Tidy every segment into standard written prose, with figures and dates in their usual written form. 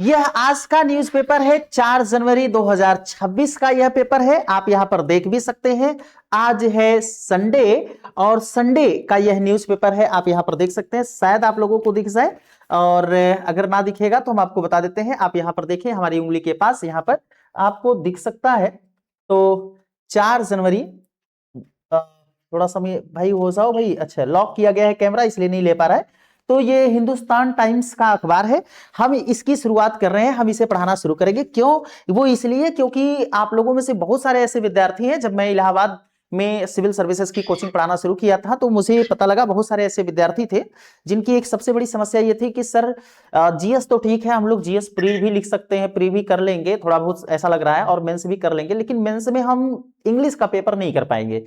यह आज का न्यूज़पेपर है, 4 जनवरी 2026 का यह पेपर है। आप यहां पर देख भी सकते हैं। आज है संडे और संडे का यह न्यूज़पेपर है, आप यहां पर देख सकते हैं। शायद आप लोगों को दिख जाए, और अगर ना दिखेगा तो हम आपको बता देते हैं। आप यहां पर देखिए, हमारी उंगली के पास यहां पर आपको दिख सकता है। तो 4 जनवरी, थोड़ा समय भाई हो जाओ भाई। अच्छा, लॉक किया गया है कैमरा, इसलिए नहीं ले पा रहा है। तो ये हिंदुस्तान टाइम्स का अखबार है। हम इसकी शुरुआत कर रहे हैं, हम इसे पढ़ाना शुरू करेंगे। क्यों? वो इसलिए क्योंकि आप लोगों में से बहुत सारे ऐसे विद्यार्थी हैं। जब मैं इलाहाबाद में सिविल सर्विसेज की कोचिंग पढ़ाना शुरू किया था, तो मुझे पता लगा बहुत सारे ऐसे विद्यार्थी थे जिनकी एक सबसे बड़ी समस्या ये थी कि सर जीएस तो ठीक है, हम लोग जीएस प्री भी लिख सकते हैं, प्री भी कर लेंगे, थोड़ा बहुत ऐसा लग रहा है, और मेंस भी कर लेंगे, लेकिन मेंस में हम इंग्लिश का पेपर नहीं कर पाएंगे।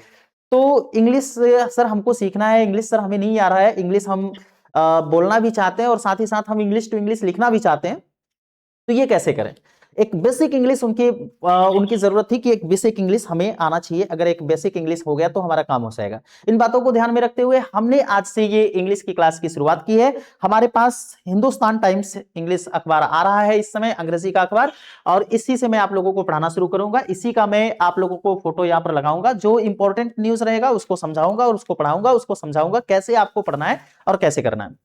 तो इंग्लिश सर हमको सीखना है, इंग्लिश सर हमें नहीं आ रहा है, इंग्लिश हम बोलना भी चाहते हैं और साथ ही साथ हम इंग्लिश टू इंग्लिश लिखना भी चाहते हैं। तो ये कैसे करें? एक बेसिक इंग्लिश उनकी जरूरत थी कि एक बेसिक इंग्लिश हमें आना चाहिए। अगर एक बेसिक इंग्लिश हो गया तो हमारा काम हो जाएगा। इन बातों को ध्यान में रखते हुए हमने आज से ये इंग्लिश की क्लास की शुरुआत की है। हमारे पास हिंदुस्तान टाइम्स इंग्लिश अखबार आ रहा है इस समय, अंग्रेजी का अखबार, और इसी से मैं आप लोगों को पढ़ाना शुरू करूंगा। इसी का मैं आप लोगों को फोटो यहाँ पर लगाऊंगा। जो इंपॉर्टेंट न्यूज रहेगा उसको समझाऊंगा और उसको पढ़ाऊंगा, उसको समझाऊंगा कैसे आपको पढ़ना है और कैसे करना है।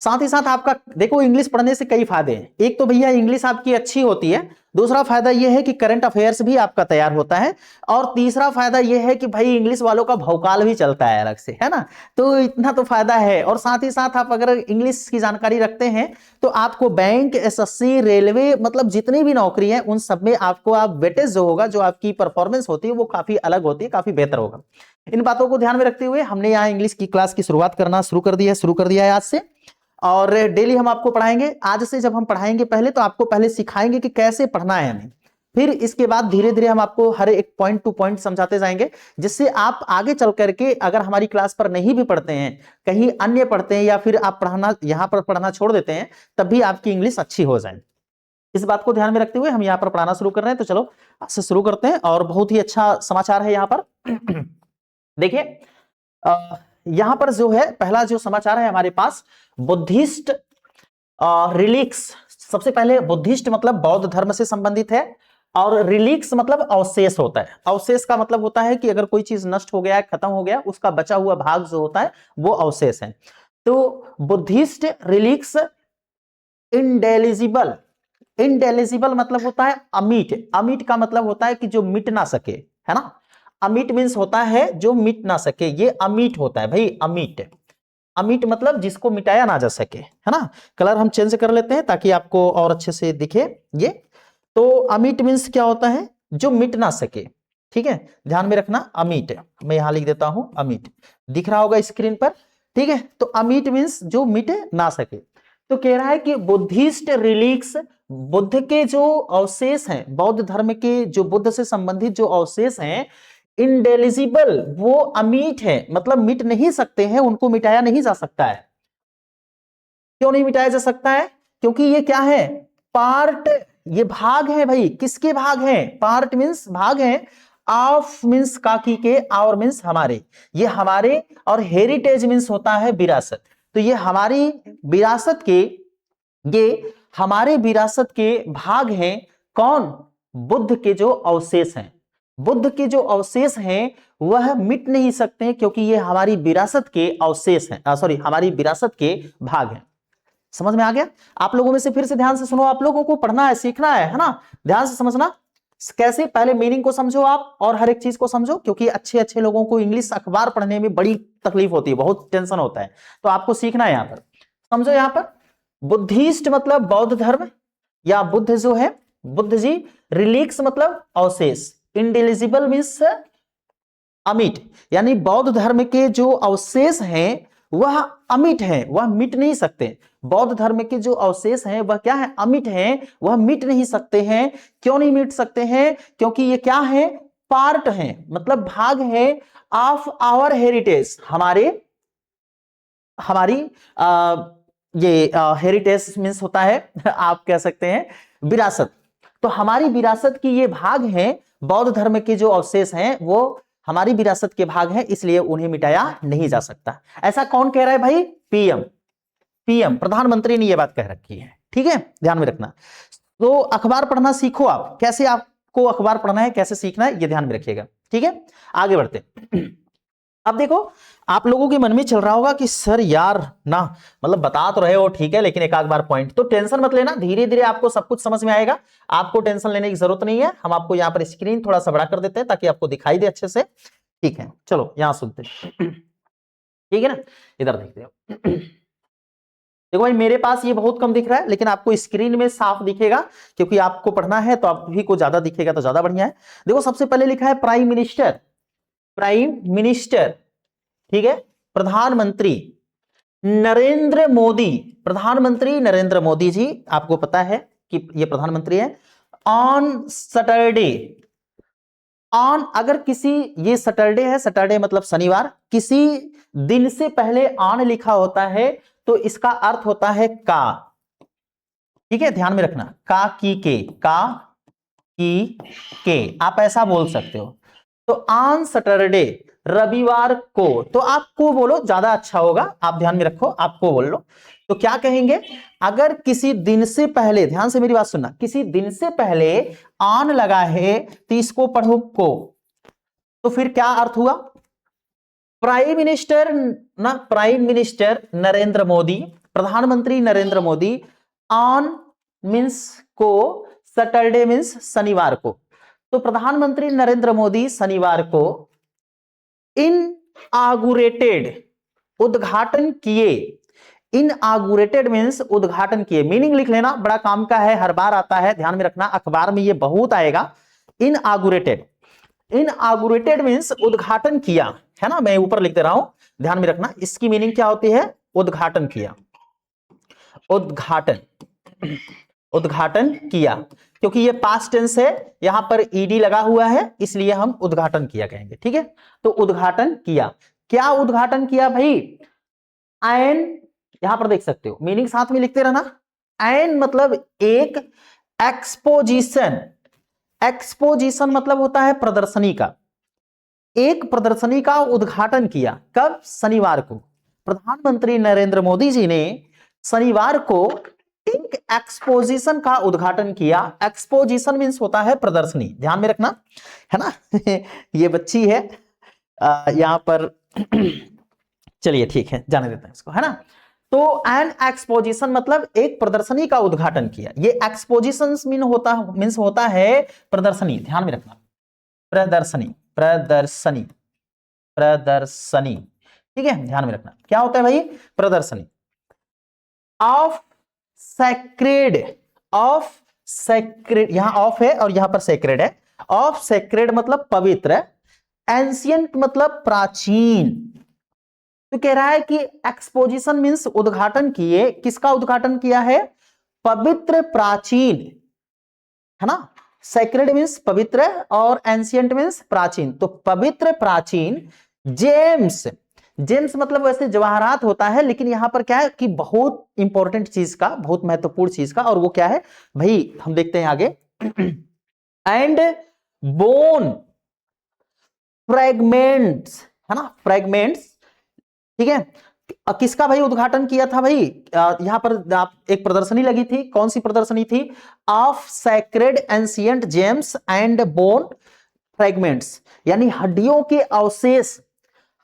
साथ ही साथ आपका देखो, इंग्लिश पढ़ने से कई फायदे हैं। एक तो भैया इंग्लिश आपकी अच्छी होती है, दूसरा फायदा यह है कि करंट अफेयर्स भी आपका तैयार होता है, और तीसरा फायदा यह है कि भाई इंग्लिश वालों का भौकाल भी चलता है अलग से, है ना। तो इतना तो फायदा है। और साथ ही साथ आप अगर इंग्लिश की जानकारी रखते हैं तो आपको बैंक, एसएससी, रेलवे, मतलब जितनी भी नौकरी है उन सब में आपको आप वेटेज जो होगा, जो आपकी परफॉर्मेंस होती है वो काफी अलग होती है, काफी बेहतर होगा। इन बातों को ध्यान में रखते हुए हमने यहाँ इंग्लिश की क्लास की शुरुआत करना शुरू कर दिया है आज से, और डेली हम आपको पढ़ाएंगे। आज से जब हम पढ़ाएंगे पहले, तो आपको पहले सिखाएंगे कि कैसे पढ़ना है हमें। फिर इसके बाद धीरे धीरे हम आपको हर एक पॉइंट टू पॉइंट समझाते जाएंगे, जिससे आप आगे चल करके अगर हमारी क्लास पर नहीं भी पढ़ते हैं, कहीं अन्य पढ़ते हैं, या फिर आप पढ़ाना यहाँ पर पढ़ना छोड़ देते हैं, तब भी आपकी इंग्लिश अच्छी हो जाए। इस बात को ध्यान में रखते हुए हम यहाँ पर पढ़ाना शुरू कर रहे हैं। तो चलो आज से शुरू करते हैं। और बहुत ही अच्छा समाचार है यहाँ पर। देखिए, यहां पर जो है पहला जो समाचार है हमारे पास, बुद्धिस्ट रिलिक्स। सबसे पहले बुद्धिस्ट मतलब बौद्ध धर्म से संबंधित है, और रिलिक्स मतलब अवशेष होता है। अवशेष का मतलब होता है कि अगर कोई चीज नष्ट हो गया है, खत्म हो गया, उसका बचा हुआ भाग जो होता है वो अवशेष है। तो बुद्धिस्ट रिलिक्स इंडेलिजिबल। इंडेलिजिबल मतलब होता है अमीट। अमीट का मतलब होता है कि जो मिट ना सके, है ना। अमीट मीन्स होता है जो मिट ना सके, ये अमीट होता है भाई, अमीट। अमीट मतलब जिसको मिटाया ना जा सके, है ना। कलर हम चेंज कर लेते हैं ताकि आपको और अच्छे से दिखे ये। तो अमीट मीन्स क्या होता है? जो मिट ना सके, ठीक है, ध्यान में रखना। अमीट मैं यहां लिख देता हूं, अमीट दिख रहा होगा स्क्रीन पर, ठीक है। तो अमीट मीन्स जो मिट ना सके। तो कह रहा है कि बुद्धिस्ट रिलिक्स, बुद्ध के जो अवशेष हैं, बौद्ध धर्म के जो बुद्ध से संबंधित जो अवशेष हैं, इंडेलिजिबल, वो अमीट है, मतलब मिट नहीं सकते हैं, उनको मिटाया नहीं जा सकता है। क्यों नहीं मिटाया जा सकता है? क्योंकि ये क्या है? पार्ट, ये भाग है भाई। किसके भाग हैं? पार्ट मीन्स भाग है, ऑफ मीन्स काकी के, और मीन्स हमारे, ये हमारे, और हेरिटेज मीन्स होता है विरासत। तो ये हमारी विरासत के, ये हमारे विरासत के भाग हैं। कौन? बुद्ध के जो अवशेष हैं। बुद्ध के जो अवशेष हैं वह मिट नहीं सकते, क्योंकि ये हमारी विरासत के अवशेष हैं, सॉरी, हमारी विरासत के भाग हैं। समझ में आ गया? आप लोगों में से फिर से ध्यान से सुनो, आप लोगों को पढ़ना है, सीखना है ना। ध्यान से समझना। कैसे? पहले मीनिंग को समझो आप, और हर एक चीज को समझो, क्योंकि अच्छे अच्छे लोगों को इंग्लिश अखबार पढ़ने में बड़ी तकलीफ होती है, बहुत टेंशन होता है। तो आपको सीखना है। यहां पर समझो, यहां पर बुद्धिस्ट मतलब बौद्ध धर्म, या बुद्ध जो है, बुद्ध जी। रिलिक्स मतलब अवशेष। इंडेलिजिबल मीन्स अमिट, यानी बौद्ध धर्म के जो अवशेष हैं वह अमिट हैं, वह मिट नहीं सकते। बौद्ध धर्म के जो अवशेष हैं वह क्या है? अमिट हैं, वह मिट नहीं सकते हैं। क्यों नहीं मिट सकते हैं? क्योंकि ये क्या है? पार्ट हैं, मतलब भाग है, ऑफ आवर हेरिटेज, हमारे, हमारी ये हेरिटेज मीन्स होता है आप कह सकते हैं विरासत। तो हमारी विरासत की ये भाग हैं, बौद्ध धर्म के जो अवशेष हैं वो हमारी विरासत के भाग हैं, इसलिए उन्हें मिटाया नहीं जा सकता। ऐसा कौन कह रहा है भाई? पीएम। पीएम प्रधानमंत्री ने ये बात कह रखी है, ठीक है, ध्यान में रखना। तो अखबार पढ़ना सीखो आप, कैसे आपको अखबार पढ़ना है, कैसे सीखना है, ये ध्यान में रखिएगा। ठीक है, आगे बढ़ते। अब देखो, आप लोगों के मन में चल रहा होगा कि सर यार ना, मतलब बता तो रहे हो ठीक है, लेकिन एक आध बार पॉइंट, तो टेंशन मत लेना, धीरे धीरे आपको सब कुछ समझ में आएगा, आपको टेंशन लेने की जरूरत नहीं है। हम आपको यहाँ पर स्क्रीन थोड़ा सा बड़ा कर देते हैं ताकि आपको दिखाई दे अच्छे से। ठीक है, चलो यहां सुनते हैं। ठीक है ना, इधर देखते हो। देखो भाई, मेरे पास ये बहुत कम दिख रहा है, लेकिन आपको स्क्रीन में साफ दिखेगा, क्योंकि आपको पढ़ना है तो आप भी को ज्यादा दिखेगा तो ज्यादा बढ़िया है। देखो, सबसे पहले लिखा है प्राइम मिनिस्टर, प्राइम मिनिस्टर, ठीक है, प्रधानमंत्री नरेंद्र मोदी, प्रधानमंत्री नरेंद्र मोदी जी, आपको पता है कि ये प्रधानमंत्री है। ऑन सैटरडे, ऑन, अगर किसी, ये सैटरडे है, सैटरडे मतलब शनिवार, किसी दिन से पहले ऑन लिखा होता है तो इसका अर्थ होता है का। ठीक है, ध्यान में रखना, का की के, का की के, आप ऐसा बोल सकते हो। तो ऑन सैटरडे, रविवार को, तो आपको बोलो ज्यादा अच्छा होगा, आप ध्यान में रखो, आपको बोल लो। तो क्या कहेंगे, अगर किसी दिन से पहले, ध्यान से मेरी बात सुनना, किसी दिन से पहले ऑन लगा है तो इसको पढ़ो को, तो फिर क्या अर्थ हुआ, प्राइम मिनिस्टर ना, प्राइम मिनिस्टर नरेंद्र मोदी, प्रधानमंत्री नरेंद्र मोदी, ऑन मींस को, सैटरडे मींस शनिवार को, तो प्रधानमंत्री नरेंद्र मोदी शनिवार को इनऑगुरेटेड, उद्घाटन किए, इनऑगुरेटेड मींस उद्घाटन किए, मीनिंग लिख लेना, बड़ा काम का है, हर बार आता है, ध्यान में रखना, अखबार में ये बहुत आएगा। इनऑगुरेटेड, इनऑगुरेटेड मींस उद्घाटन किया, है ना, मैं ऊपर लिख दे रहा हूं, ध्यान में रखना, इसकी मीनिंग क्या होती है, उद्घाटन किया, उद्घाटन, उद्घाटन किया, क्योंकि ये पास्ट टेंस है, यहां पर ईडी लगा हुआ है, इसलिए हम उद्घाटन किया कहेंगे। ठीक है, तो उद्घाटन किया, क्या उद्घाटन किया भाई, एन, यहां पर देख सकते हो, मीनिंग साथ में लिखते रहना, एन मतलब एक, एक्सपोजिशन, एक्सपोजिशन मतलब होता है प्रदर्शनी का, एक प्रदर्शनी का उद्घाटन किया, कब, शनिवार को, प्रधानमंत्री नरेंद्र मोदी जी ने शनिवार को एक एक्सपोजिशन का उद्घाटन किया। एक्सपोजिशन मींस होता है प्रदर्शनी, ध्यान में रखना, है ना। ये बच्ची है यहां पर। चलिए ठीक है, जाने देते हैं इसको, है ना। तो एन एक्सपोजिशन मतलब एक प्रदर्शनी का उद्घाटन किया, ये एक्सपोजिशन मींस होता है प्रदर्शनी, ध्यान में रखना, प्रदर्शनी, प्रदर्शनी, प्रदर्शनी, ठीक है, ध्यान में रखना, क्या होता है भाई, प्रदर्शनी। ऑफ सैक्रेड, ऑफ सैक्रेड, यहां ऑफ है और यहां पर सैक्रेड है, ऑफ सैक्रेड मतलब पवित्र, एंशियंट मतलब प्राचीन, तो कह रहा है कि एक्सपोजिशन मींस उद्घाटन किए, किसका उद्घाटन किया है, पवित्र प्राचीन, है ना, सैक्रेड मींस पवित्र और एंशियंट मींस प्राचीन, तो पवित्र प्राचीन जेम्स, जेम्स मतलब वैसे जवाहरात होता है, लेकिन यहां पर क्या है कि बहुत इंपॉर्टेंट चीज का, बहुत महत्वपूर्ण चीज का, और वो क्या है भाई, हम देखते हैं आगे। एंड बोन फ्रैगमेंट्स, है ना, फ्रैगमेंट्स, ठीक है, किसका भाई उद्घाटन किया था भाई, यहां पर एक प्रदर्शनी लगी थी, कौन सी प्रदर्शनी थी, of sacred ancient James and bone fragments, यानी हड्डियों के अवशेष,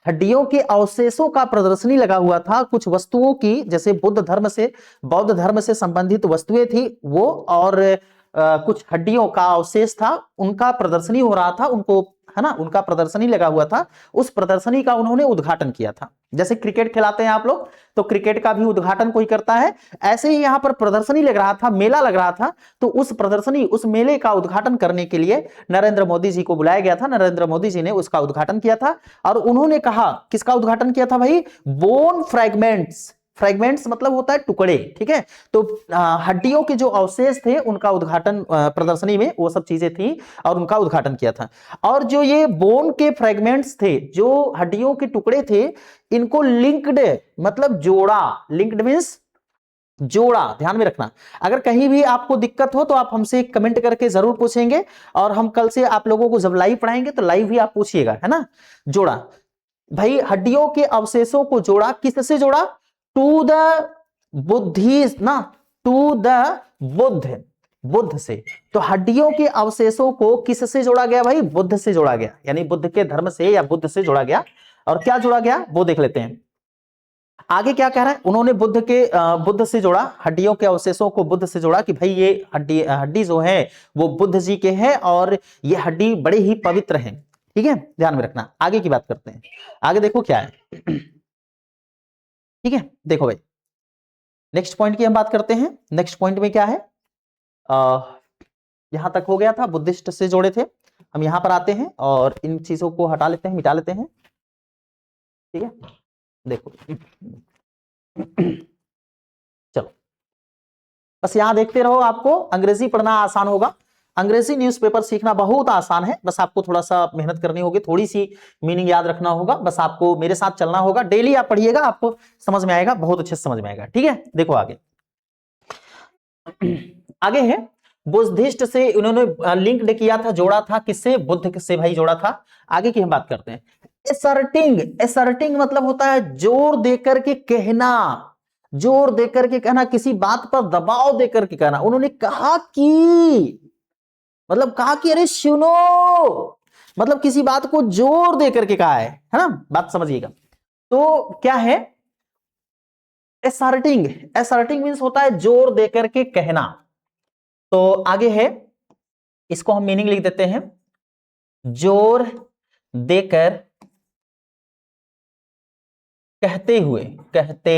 हड्डियों के अवशेषों का प्रदर्शनी लगा हुआ था, कुछ वस्तुओं की, जैसे बौद्ध धर्म से संबंधित वस्तुएं थी वो, और कुछ हड्डियों का अवशेष था, उनका प्रदर्शनी हो रहा था, उनको, है ना, उनका प्रदर्शनी लगा हुआ था, उस प्रदर्शनी का उन्होंने उद्घाटन किया था। जैसे क्रिकेट खिलाते हैं आप लोग, तो क्रिकेट का भी उद्घाटन कोई करता है, ऐसे ही यहां पर प्रदर्शनी लग रहा था, मेला लग रहा था, तो उस प्रदर्शनी, उस मेले का उद्घाटन करने के लिए नरेंद्र मोदी जी को बुलाया गया था, नरेंद्र मोदी जी ने उसका उद्घाटन किया था, और उन्होंने कहा, किसका उद्घाटन किया था भाई, बोन फ्रैगमेंट्स, फ्रैगमेंट्स मतलब होता है टुकड़े, ठीक है, तो हड्डियों के जो अवशेष थे उनका उद्घाटन, प्रदर्शनी में वो सब चीजें थी और उनका उद्घाटन किया था। और जो ये बोन के फ्रैगमेंट्स थे, जो हड्डियों के टुकड़े थे, इनको लिंक्ड मतलब जोड़ा, लिंक्ड मींस जोड़ा, ध्यान में रखना। अगर कहीं भी आपको दिक्कत हो तो आप हमसे कमेंट करके जरूर पूछेंगे, और हम कल से आप लोगों को जब लाइव पढ़ाएंगे तो लाइव भी आप पूछिएगा, है ना। जोड़ा भाई, हड्डियों के अवशेषों को जोड़ा, किससे जोड़ा, टू द बुद्धि ना, टू द बुद्ध, बुद्ध से। तो हड्डियों के अवशेषों को किससे जोड़ा गया भाई? बुद्ध से जोड़ा गया, यानी बुद्ध के धर्म से या बुद्ध से जोड़ा गया। और क्या जोड़ा गया वो देख लेते हैं। आगे क्या कह रहा है, उन्होंने बुद्ध से जोड़ा, हड्डियों के अवशेषों को बुद्ध से जोड़ा कि भाई ये हड्डी जो है वो बुद्ध जी के हैं और ये हड्डी बड़े ही पवित्र हैं। ठीक है, ध्यान में रखना। आगे की बात करते हैं, आगे देखो क्या है। ठीक है, देखो भाई नेक्स्ट पॉइंट की हम बात करते हैं। नेक्स्ट पॉइंट में क्या है, यहां तक हो गया था, बुद्धिस्ट से जोड़े थे। हम यहां पर आते हैं और इन चीजों को हटा लेते हैं, मिटा लेते हैं। ठीक है, देखो चलो बस यहां देखते रहो, आपको अंग्रेजी पढ़ना आसान होगा। अंग्रेजी न्यूज़पेपर सीखना बहुत आसान है, बस आपको थोड़ा सा मेहनत करनी होगी, थोड़ी सी मीनिंग याद रखना होगा, बस आपको मेरे साथ चलना होगा। डेली आप पढ़िएगा, आपको समझ में आएगा, बहुत अच्छे से समझ में आएगा। ठीक है, देखो आगे। आगे है बुद्धिस्ट से उन्होंने लिंक्ड किया था, जोड़ा था किससे? बुद्ध से भाई जोड़ा था। आगे की हम बात करते हैं। एसर्टिंग, एसर्टिंग मतलब होता है जोर देकर के कहना, जोर देकर के कहना, किसी बात पर दबाव देकर के कहना। उन्होंने कहा कि, मतलब कहा कि अरे सुनो, मतलब किसी बात को जोर देकर के कहा है ना, बात समझिएगा। तो क्या है एसर्टिंग? एसर्टिंग मींस होता है जोर देकर के कहना। तो आगे है, इसको हम मीनिंग लिख देते हैं, जोर देकर कहते हुए, कहते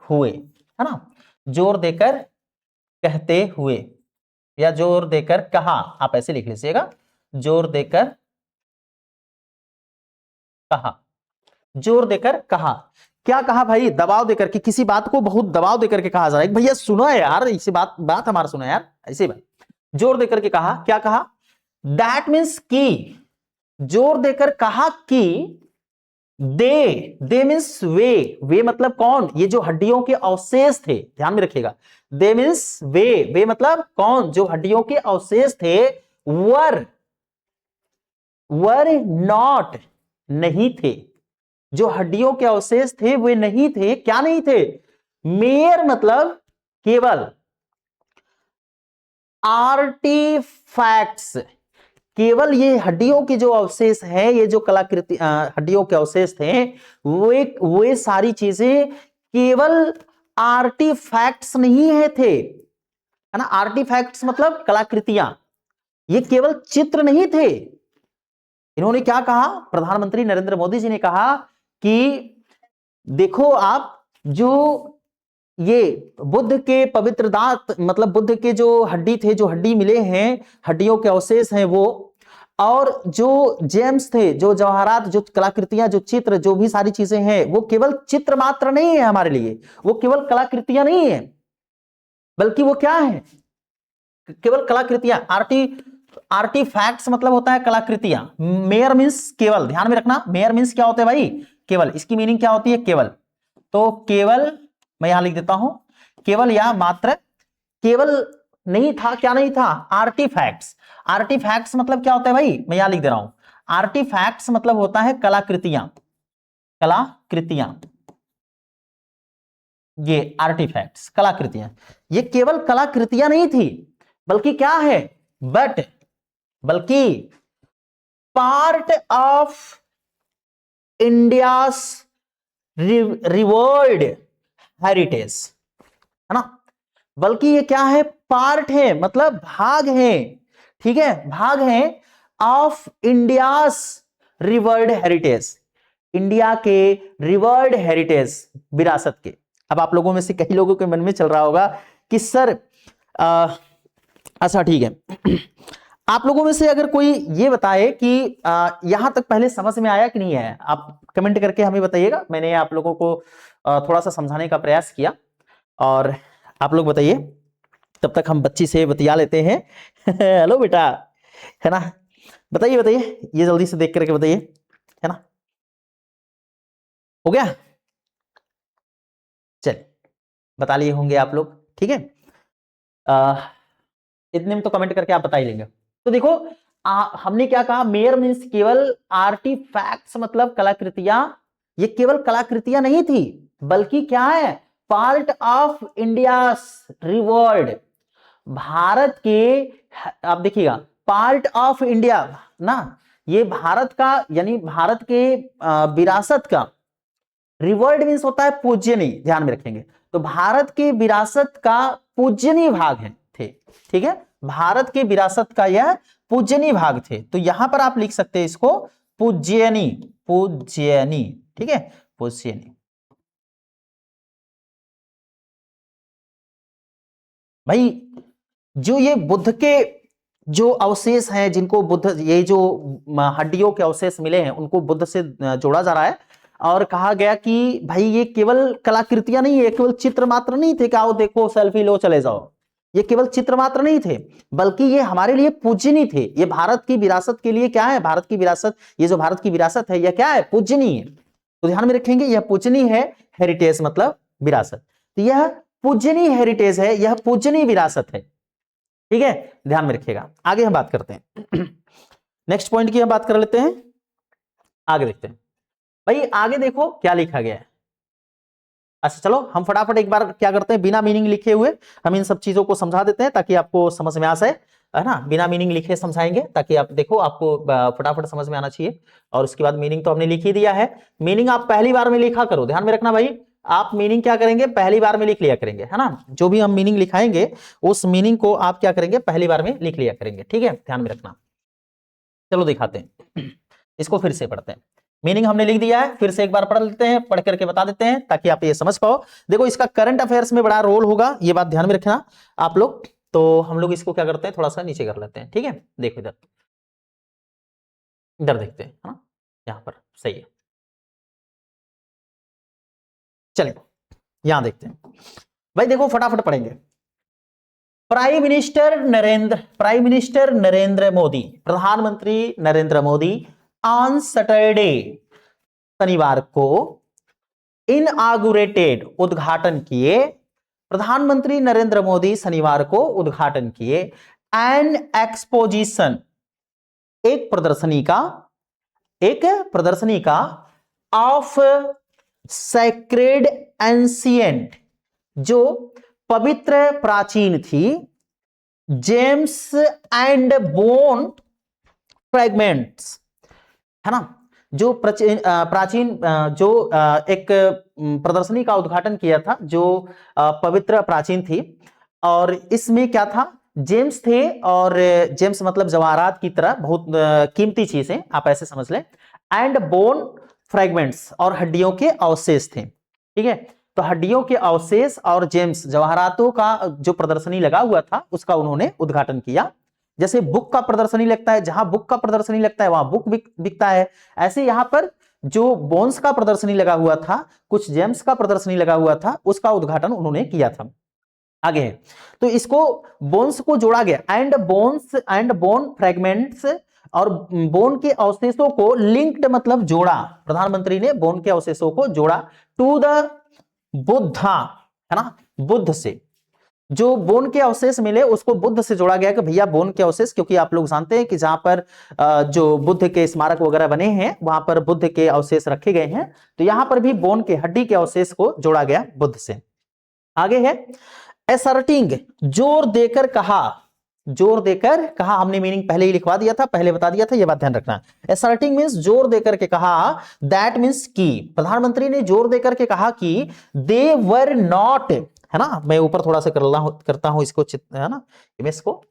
हुए, है ना, जोर देकर कहते हुए या जोर देकर कहा, आप ऐसे लिख लीजिएगा, जोर देकर कहा, जोर देकर कहा। क्या कहा भाई? दबाव देकर के, किसी बात को बहुत दबाव देकर के कहा जा रहा है, भैया सुनो यार, इसी बात हमारा सुनो यार, ऐसे बात जोर देकर के कहा। क्या कहा? दैट मीन्स की, जोर देकर कहा कि दे मीन्स वे मतलब कौन? ये जो हड्डियों के अवशेष थे, ध्यान में रखिएगा, दे मीन्स वे मतलब कौन? जो हड्डियों के अवशेष थे, वर नॉट, नहीं थे, जो हड्डियों के अवशेष थे वे नहीं थे। क्या नहीं थे? मेयर मतलब केवल, आर्टिफैक्ट्स, केवल ये हड्डियों के जो अवशेष हैं, ये जो कलाकृति हड्डियों के अवशेष थे, वे सारी चीजें केवल आर्टिफैक्ट्स नहीं है थे, है ना। आर्टिफैक्ट्स मतलब कलाकृतियां, ये केवल चित्र नहीं थे। इन्होंने क्या कहा? प्रधानमंत्री नरेंद्र मोदी जी ने कहा कि देखो आप, जो ये बुद्ध के पवित्र दांत, मतलब बुद्ध के जो हड्डी थे, जो हड्डी मिले हैं, हड्डियों के अवशेष हैं वो, और जो जेम्स थे, जो जवाहरात, जो कलाकृतियां, जो चित्र, जो भी सारी चीजें हैं, वो केवल चित्र मात्र नहीं है हमारे लिए, वो केवल कलाकृतियां नहीं है, बल्कि वो क्या है? केवल कलाकृतियां। आर्टिफैक्ट्स मतलब होता है कलाकृतियां। मेयर मीन्स केवल, ध्यान में रखना, मेयर मीन्स क्या होता है भाई? केवल। इसकी मीनिंग क्या होती है? केवल। तो केवल मैं यहां लिख देता हूं, केवल या मात्र, केवल नहीं था, क्या नहीं था? आर्टिफैक्ट्स। आर्टिफैक्ट्स मतलब क्या होता है भाई? मैं यहां लिख दे रहा हूं, आर्टिफैक्ट्स मतलब होता है कलाकृतियां, कलाकृतियां, ये आर्टिफैक्ट्स कलाकृतियां, ये केवल कलाकृतियां नहीं थी, बल्कि क्या है? बल्कि part of India's revered heritage, है ना। बल्कि ये क्या है? पार्ट है, मतलब भाग है, ठीक है, भाग है of India's revered heritage, India के रिवर्ड हेरिटेज, विरासत के। अब आप लोगों में से कई लोगों के मन में चल रहा होगा कि सर अच्छा ठीक है, आप लोगों में से अगर कोई ये बताए कि यहां तक पहले समझ में आया कि नहीं आया, आप कमेंट करके हमें बताइएगा। मैंने आप लोगों को थोड़ा सा समझाने का प्रयास किया, और आप लोग बताइए, तब तक हम बच्ची से बतिया लेते हैं। हेलो बेटा, है ना, बताइए बताइए, ये जल्दी से देख करके बताइए, है ना, हो गया? चलिए, बता लिए होंगे आप लोग, ठीक है। इतने में तो कमेंट करके आप बता ही लेंगे। तो देखो हमने क्या कहा? मेयर मीन्स केवल, आर्टिफैक्ट्स मतलब कलाकृतियां, ये केवल कलाकृतियां नहीं थी, बल्कि क्या है? Part of India revered, Bharat के, आप देखिएगा पार्ट ऑफ इंडिया ना, ये भारत का यानी भारत के विरासत का, रिवर्ड मीन्स होता है पूजनीय, ध्यान में रखेंगे। तो भारत के विरासत का पूजनीय भाग है थे, ठीक है, भारत के विरासत का यह पूजनीय भाग थे। तो यहां पर आप लिख सकते हैं इसको पूज्यनी, पूज्यनी, ठीक है, पूज्यनी। भाई जो ये बुद्ध के जो अवशेष हैं, जिनको बुद्ध, ये जो हड्डियों के अवशेष मिले हैं, उनको बुद्ध से जोड़ा जा रहा है और कहा गया कि भाई ये केवल कलाकृतियां नहीं है, केवल चित्र मात्र नहीं थे कि आओ देखो सेल्फी लो चले जाओ, ये केवल चित्र मात्र नहीं थे, बल्कि ये हमारे लिए पूजनीय थे। ये भारत की विरासत के लिए क्या है, भारत की विरासत, ये जो भारत की विरासत है यह क्या है, पूजनीय है। तो ध्यान में रखेंगे यह पूजनीय है, हेरिटेज मतलब विरासत, तो यह पूजनीय हेरिटेज है, यह पूजनीय विरासत है, ठीक है, ध्यान में रखिएगा। आगे हम बात करते हैं नेक्स्ट पॉइंट की हम बात कर लेते हैं, आगे देखते हैं। भाई आगे देखो क्या लिखा गया है। अच्छा चलो हम फटाफट एक बार क्या करते हैं, बिना मीनिंग लिखे हुए हम इन सब चीजों को समझा देते हैं ताकि आपको समझ में आ जाए, है ना, बिना मीनिंग लिखे समझाएंगे ताकि आप देखो आपको फटाफट समझ में आना चाहिए। और उसके बाद मीनिंग तो हमने लिख ही दिया है, मीनिंग आप पहली बार में लिखा करो, ध्यान में रखना भाई, आप मीनिंग क्या करेंगे, पहली बार में लिख लिया करेंगे, है ना, जो भी हम मीनिंग लिखाएंगे उस मीनिंग को आप क्या करेंगे, पहली बार में लिख लिया करेंगे, ठीक है, ध्यान में रखना। चलो दिखाते हैं, इसको फिर से पढ़ते हैं। मीनिंग हमने लिख दिया है, फिर से एक बार पढ़ लेते हैं, पढ़ करके बता देते हैं ताकि आप ये समझ पाओ। देखो इसका करंट अफेयर्स में बड़ा रोल होगा, ये बात ध्यान में रखना आप लोग। तो हम लोग इसको क्या करते हैं, थोड़ा सा नीचे कर लेते हैं, ठीक है, देखो इधर, इधर देखते हैं, हाँ यहां पर सही है, चलिए यहां देखते हैं। भाई देखो फटाफट पढ़ेंगे। प्राइम मिनिस्टर नरेंद्र मोदी, प्रधानमंत्री नरेंद्र मोदी ऑन सैटरडे, शनिवार को, इनऑगुरेटेड, उद्घाटन किए, प्रधानमंत्री नरेंद्र मोदी शनिवार को उद्घाटन किए, एन एक्सपोजिशन, एक प्रदर्शनी का ऑफ सैक्रेड एंशिएंट, जो पवित्र प्राचीन थी, जेम्स एंड बोन फ्रैगमेंट्स, है ना, जो प्राचीन जो एक प्रदर्शनी का उद्घाटन किया था जो पवित्र प्राचीन थी, और इसमें क्या था, जेम्स थे, और जेम्स मतलब जवाहरात की तरह बहुत कीमती चीजें, आप ऐसे समझ लें, एंड बोन फ्रैगमेंट्स, और हड्डियों के अवशेष थे, ठीक है। तो हड्डियों के अवशेष और जेम्स जवाहरातों का जो प्रदर्शनी लगा हुआ था उसका उन्होंने उद्घाटन किया। जैसे बुक का प्रदर्शनी लगता है, जहां बुक का प्रदर्शनी लगता है वहां बुक बिकता है, ऐसे यहां पर जो बोन्स का प्रदर्शनी लगा हुआ था, कुछ जेम्स का प्रदर्शनी लगा हुआ था, उसका उद्घाटन उन्होंने किया था। आगे है, तो इसको बोन्स को जोड़ा गया, एंड बोन फ्रैगमेंट्स, और बोन के अवशेषों को लिंक्ड मतलब जोड़ा, प्रधानमंत्री ने बोन के अवशेषों को जोड़ा टू द बुद्धा, है ना, बुद्ध से, जो बोन के अवशेष मिले उसको बुद्ध से जोड़ा गया कि भैया बोन के अवशेष, क्योंकि आप लोग जानते हैं कि जहां पर जो बुद्ध के स्मारक वगैरह बने हैं वहां पर बुद्ध के अवशेष रखे गए हैं, तो यहां पर भी बोन के हड्डी के अवशेष को जोड़ा गया बुद्ध से। आगे है एसर्टिंग, जोर देकर कहा, हमने मीनिंग पहले ही लिखवा दिया था, पहले बता दिया था, यह बात ध्यान रखना। एसर्टिंग मींस जोर देकर के कहा, दैट मींस की, प्रधानमंत्री ने जोर देकर के कहा कि दे वर नॉट, है ना, मैं ऊपर थोड़ा सा करता हूं इसको, है ना, इमेज को,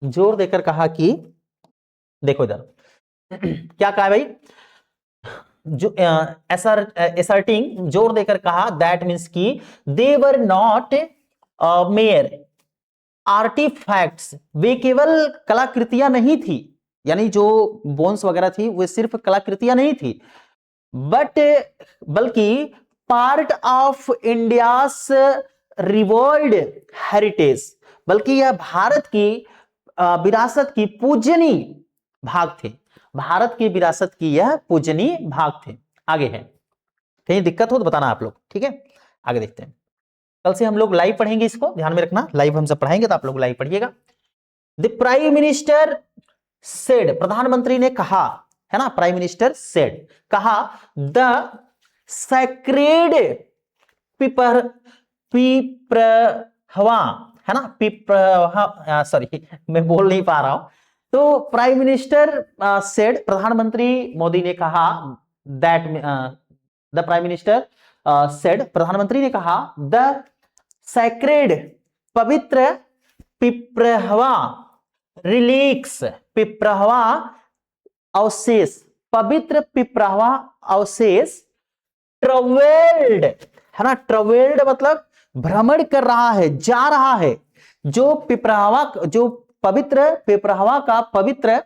जोर देकर कहा कि, देखो इधर क्या कहा है भाई, जो एसर्टिंग, जोर देकर कहा, दैट मींस की दे वर नॉट मेयर आर्टिफैक्ट्स, वे केवल कलाकृतियां नहीं थी, यानी जो बोन्स वगैरह थी वे सिर्फ कलाकृतियां नहीं थी, बल्कि पार्ट ऑफ इंडियास रिवर्ल्ड हेरिटेज, बल्कि यह भारत की विरासत की पूजनीय भाग थे, भारत की विरासत की यह पूजनीय भाग थे। आगे है, कहीं दिक्कत हो तो बताना आप लोग, ठीक है, आगे देखते हैं। कल से हम लोग लाइव पढ़ेंगे, इसको ध्यान में रखना, लाइव हम सब पढ़ाएंगे तो आप लोग लाइव पढ़िएगा। द प्राइम मिनिस्टर सेड, प्रधानमंत्री ने कहा, है ना, प्राइम मिनिस्टर सेड, कहा, द सैक्रेड पिपर पिप्रहवा, है ना, पिप्रहवा, सॉरी मैं बोल नहीं पा रहा हूं। तो प्राइम मिनिस्टर सेड, प्रधानमंत्री मोदी ने कहा, that the prime minister said, प्रधानमंत्री ने कहा, द सैक्रेड, पवित्र पिप्रहवा रिलीक्स, पिप्रहवा अवशेष, पवित्र पिप्रहवा अवशेष ट्रेवल्ड, है ना, ट्रेवल्ड मतलब भ्रमण कर रहा है, जा रहा है। जो पिप्रहवा, जो पवित्र पिप्रहवा का पवित्र,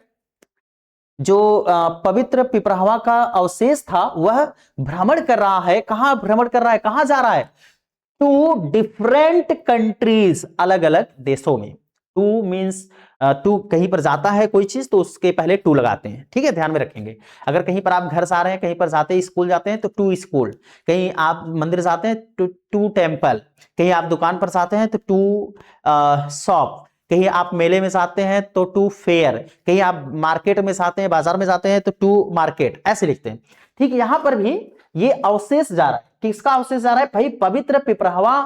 जो पवित्र पिप्रहवा का अवशेष था वह भ्रमण कर रहा है। कहां भ्रमण कर रहा है, कहां जा रहा है? टू डिफरेंट कंट्रीज, अलग अलग देशों में। टू मीन्स टू, कहीं पर जाता है कोई चीज तो उसके पहले टू लगाते हैं, ठीक है, ध्यान में रखेंगे। अगर कहीं पर आप घर से आ रहे हैं, कहीं पर जाते हैं, स्कूल जाते हैं तो टू स्कूल, कहीं आप मंदिर जाते हैं तो टू टेम्पल, कहीं आप दुकान पर जाते हैं तो टू शॉप, कहीं आप मेले में जाते हैं तो टू फेयर, कहीं आप मार्केट में जाते हैं, बाजार में जाते हैं तो टू मार्केट, ऐसे लिखते हैं। ठीक, यहां पर भी ये अवशेष जा रहा है। किसका अवशेष जा रहा है भाई? पवित्र पिप्रहवा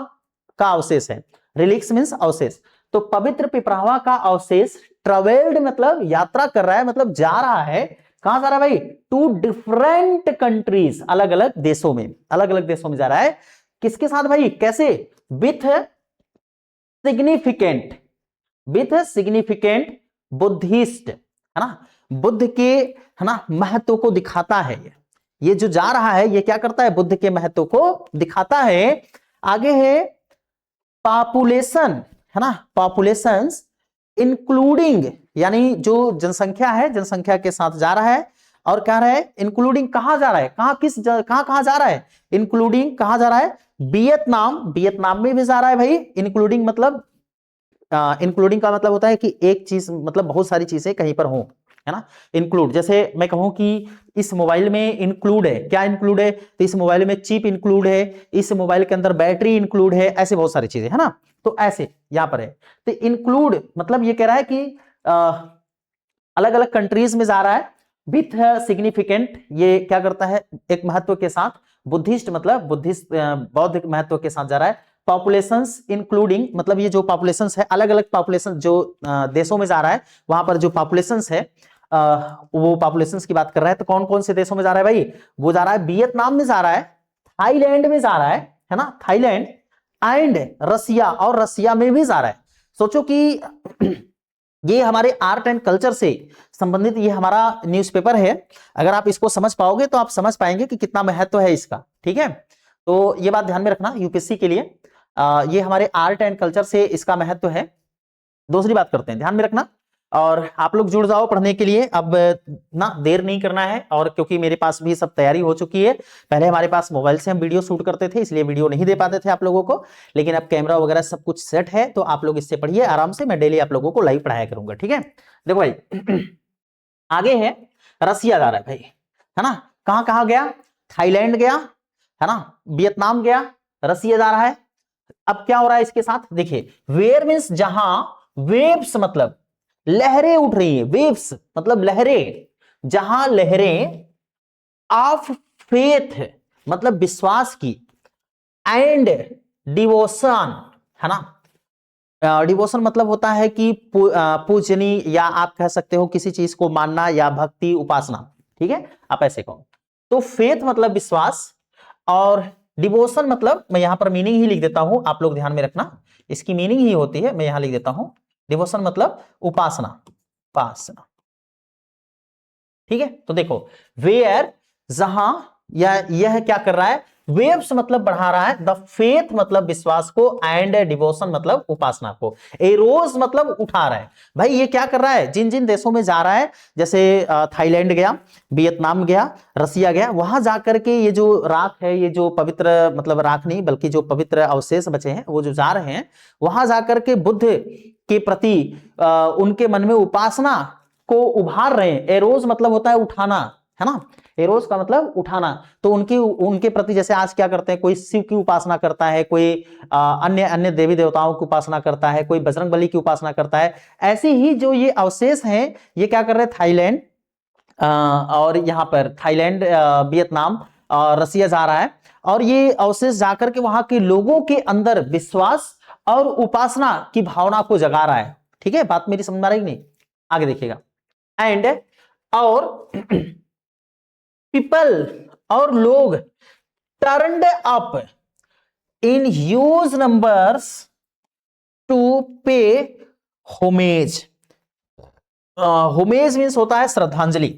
का अवशेष है। रिलिक्स मीन्स अवशेष। तो पवित्र पिप्रहवा का अवशेष ट्रेवल्ड मतलब यात्रा कर रहा है, मतलब जा रहा है। कहां जा रहा है भाई? टू डिफरेंट कंट्रीज, अलग अलग देशों में, अलग अलग देशों में जा रहा है। किसके साथ भाई? कैसे? With significant, with significant Buddhist, है ना, बुद्ध के, है ना, महत्व को दिखाता है। ये जो जा रहा है ये क्या करता है? बुद्ध के महत्व को दिखाता है। आगे है पॉपुलेशन, है ना, पॉपुलेशंस इंक्लूडिंग, यानी जो जनसंख्या है, जनसंख्या के साथ जा रहा है। और क्या रहा है? इंक्लूडिंग कहां जा रहा है? कहां, किस, कहां जा रहा है? इंक्लूडिंग कहां जा रहा है? वियतनाम, वियतनाम में भी जा रहा है भाई। इंक्लूडिंग मतलब, इंक्लूडिंग का मतलब होता है कि एक चीज, मतलब बहुत सारी चीजें कहीं पर हो, है ना। इंक्लूड, जैसे मैं कहूं कि इस मोबाइल में इंक्लूड है, क्या इंक्लूड है? तो इस मोबाइल में चिप इंक्लूड है, इस मोबाइल के अंदर बैटरी इंक्लूड है, ऐसे बहुत सारी चीजें, है ना। तो ऐसे यहां पर है। तो इंक्लूड मतलब ये कह रहा है कि अलग अलग कंट्रीज में जा रहा है। विथ सिग्निफिकेंट, ये क्या करता है? एक महत्व के साथ। बुद्धिस्ट मतलब बुद्धिस्ट, बौद्ध महत्व के साथ जा रहा है। पॉपुलेशंस इंक्लूडिंग मतलब ये जो पॉपुलेशंस है, अलग अलग पॉपुलेशन जो देशों में जा रहा है, वहां पर जो पॉपुलेशंस है वो पॉपुलेशंस की बात कर रहा है। तो कौन कौन से देशों में जा रहा है भाई? वो जा रहा है वियतनाम में जा रहा है, थाईलैंड में जा रहा है ना, थाईलैंड एंड रसिया, और रसिया में भी जा रहा है। सोचो कि ये हमारे आर्ट एंड कल्चर से संबंधित ये हमारा न्यूज़पेपर है। अगर आप इसको समझ पाओगे तो आप समझ पाएंगे कि कितना महत्व है इसका, ठीक है। तो ये बात ध्यान में रखना यूपीएससी के लिए, ये हमारे आर्ट एंड कल्चर से इसका महत्व है। दूसरी बात करते हैं, ध्यान में रखना, और आप लोग जुड़ जाओ पढ़ने के लिए। अब ना देर नहीं करना है, और क्योंकि मेरे पास भी सब तैयारी हो चुकी है। पहले हमारे पास मोबाइल से हम वीडियो शूट करते थे, इसलिए वीडियो नहीं दे पाते थे आप लोगों को, लेकिन अब कैमरा वगैरह सब कुछ सेट है, तो आप लोग इससे पढ़िए आराम से। मैं डेली आप लोगों को लाइव पढ़ाया करूंगा, ठीक है। देखो भाई आगे है रसिया जा रहा है भाई, है ना। कहां कहां गया? थाईलैंड गया, है ना, वियतनाम गया, रसिया जा रहा है। अब क्या हो रहा है इसके साथ? देखिए, वेयर मीन्स जहां, वेव्स मतलब लहरें उठ रही हैं, वेव्स मतलब लहरें, जहां लहरें ऑफ फेथ मतलब विश्वास की, एंड डिवोशन, है ना। डिवोशन मतलब होता है कि पूजनी, या आप कह सकते हो किसी चीज को मानना, या भक्ति, उपासना, ठीक है, आप ऐसे कहो। तो फेथ मतलब विश्वास, और डिवोशन मतलब, मैं यहां पर मीनिंग ही लिख देता हूं, आप लोग ध्यान में रखना, इसकी मीनिंग ही होती है, मैं यहां लिख देता हूं। डिवोशन मतलब उपासना, उपासना, ठीक है। तो देखो, वेयर जहां, या यह क्या कर रहा है? वेव्स मतलब बढ़ा रहा है, द फेथ मतलब विश्वास को, एंड डिवोशन मतलब उपासना को। एरोज मतलब उठा रहा है। भाई ये क्या कर रहा है? जिन जिन देशों में जा रहा है, जैसे थाईलैंड गया, वियतनाम गया, रसिया गया, वहां जाकर के ये जो राख है, ये जो पवित्र, मतलब राख नहीं बल्कि जो पवित्र अवशेष बचे हैं, वो जो जा रहे हैं, वहां जाकर के बुद्ध के प्रति उनके मन में उपासना को उभार रहे हैं। एरोज मतलब होता है उठाना, है ना, एरोज का मतलब उठाना। तो उनके प्रति, जैसे आज क्या करते हैं, कोई शिव की उपासना करता है, कोई अन्य अन्य देवी देवताओं की उपासना करता है, कोई बजरंग बली की उपासना करता है। ऐसे ही जो ये अवशेष हैं, ये क्या कर रहे हैं? थाईलैंड और यहाँ पर थाईलैंड, वियतनाम रसिया जा रहा है और ये अवशेष जाकर के वहां के लोगों के अंदर विश्वास और उपासना की भावना को जगा रहा है। ठीक है, बात मेरी समझ में आ रही नहीं? आगे देखिएगा। एंड और पीपल और लोग turned up in huge numbers to pay homage. Homage means होता है श्रद्धांजलि,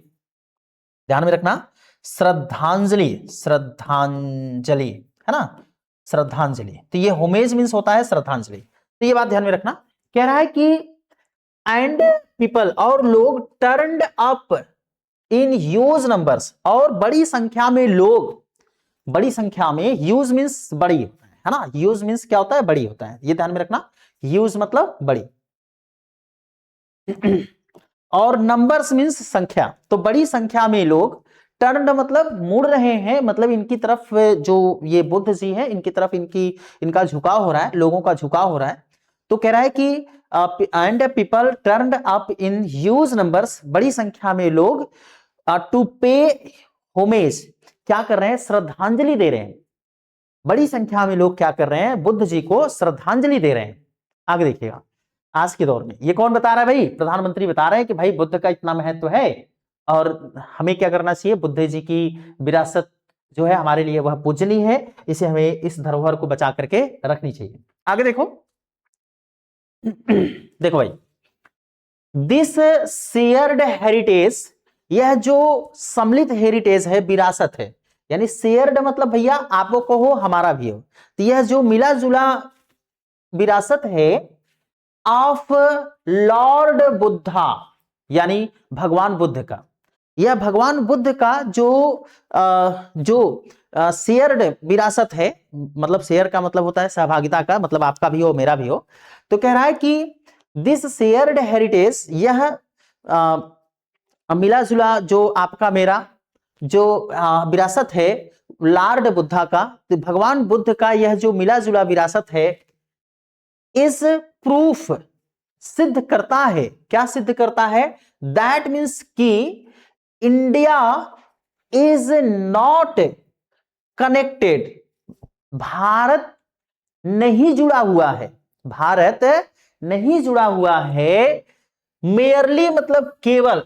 ध्यान में रखना, श्रद्धांजलि, श्रद्धांजलि है ना, श्रद्धांजलि। तो ये होमेज मीन्स होता है श्रद्धांजलि, तो ये बात ध्यान में रखना। कह रहा है कि एंड पीपल और लोग turned up in huge numbers, और बड़ी संख्या में लोग, बड़ी संख्या में, ह्यूज मीन्स बड़ी है ना, ह्यूज मीन्स क्या होता है? बड़ी होता है, ये ध्यान में रखना, ह्यूज मतलब बड़ी और नंबर्स मीन्स संख्या। तो बड़ी संख्या में लोग, टर्न्ड मतलब मुड़ रहे हैं, मतलब इनकी तरफ जो ये बुद्ध जी है इनकी तरफ इनका झुकाव हो रहा है, लोगों का झुकाव हो रहा है। तो कह रहा है कि and people turned up in huge numbers, बड़ी संख्या में लोग टू पे होमेज, क्या कर रहे हैं? श्रद्धांजलि दे रहे हैं। बड़ी संख्या में लोग क्या कर रहे हैं? बुद्ध जी को श्रद्धांजलि दे रहे हैं। आगे देखिएगा, आज के दौर में ये कौन बता रहा है भाई? प्रधानमंत्री बता रहे हैं कि भाई बुद्ध का इतना महत्व है और हमें क्या करना चाहिए? बुद्ध जी की विरासत जो है हमारे लिए वह पूजनीय है, इसे हमें, इस धरोहर को बचा करके रखनी चाहिए। आगे देखो, देखो भाई, दिस शेयर्ड हेरिटेज, यह जो सम्मिलित हेरिटेज है, विरासत है, यानी शेयर्ड मतलब भैया आपको कहो हमारा भी हो, तो यह जो मिला जुला विरासत है ऑफ लॉर्ड बुद्धा, यानी भगवान बुद्ध का, यह भगवान बुद्ध का जो शेयर्ड विरासत है, मतलब शेयर का मतलब होता है सहभागिता का, मतलब आपका भी हो मेरा भी हो। तो कह रहा है कि दिस शेयर्ड हेरिटेज, यह मिला जुला जो आपका मेरा जो विरासत है लॉर्ड बुद्धा का, तो भगवान बुद्ध का यह जो मिला जुला विरासत है, इस प्रूफ, सिद्ध करता है, क्या सिद्ध करता है? दैट मीन्स कि India is not connected, Bharat नहीं जुड़ा हुआ है, भारत नहीं जुड़ा हुआ है, मेयरली मतलब केवल,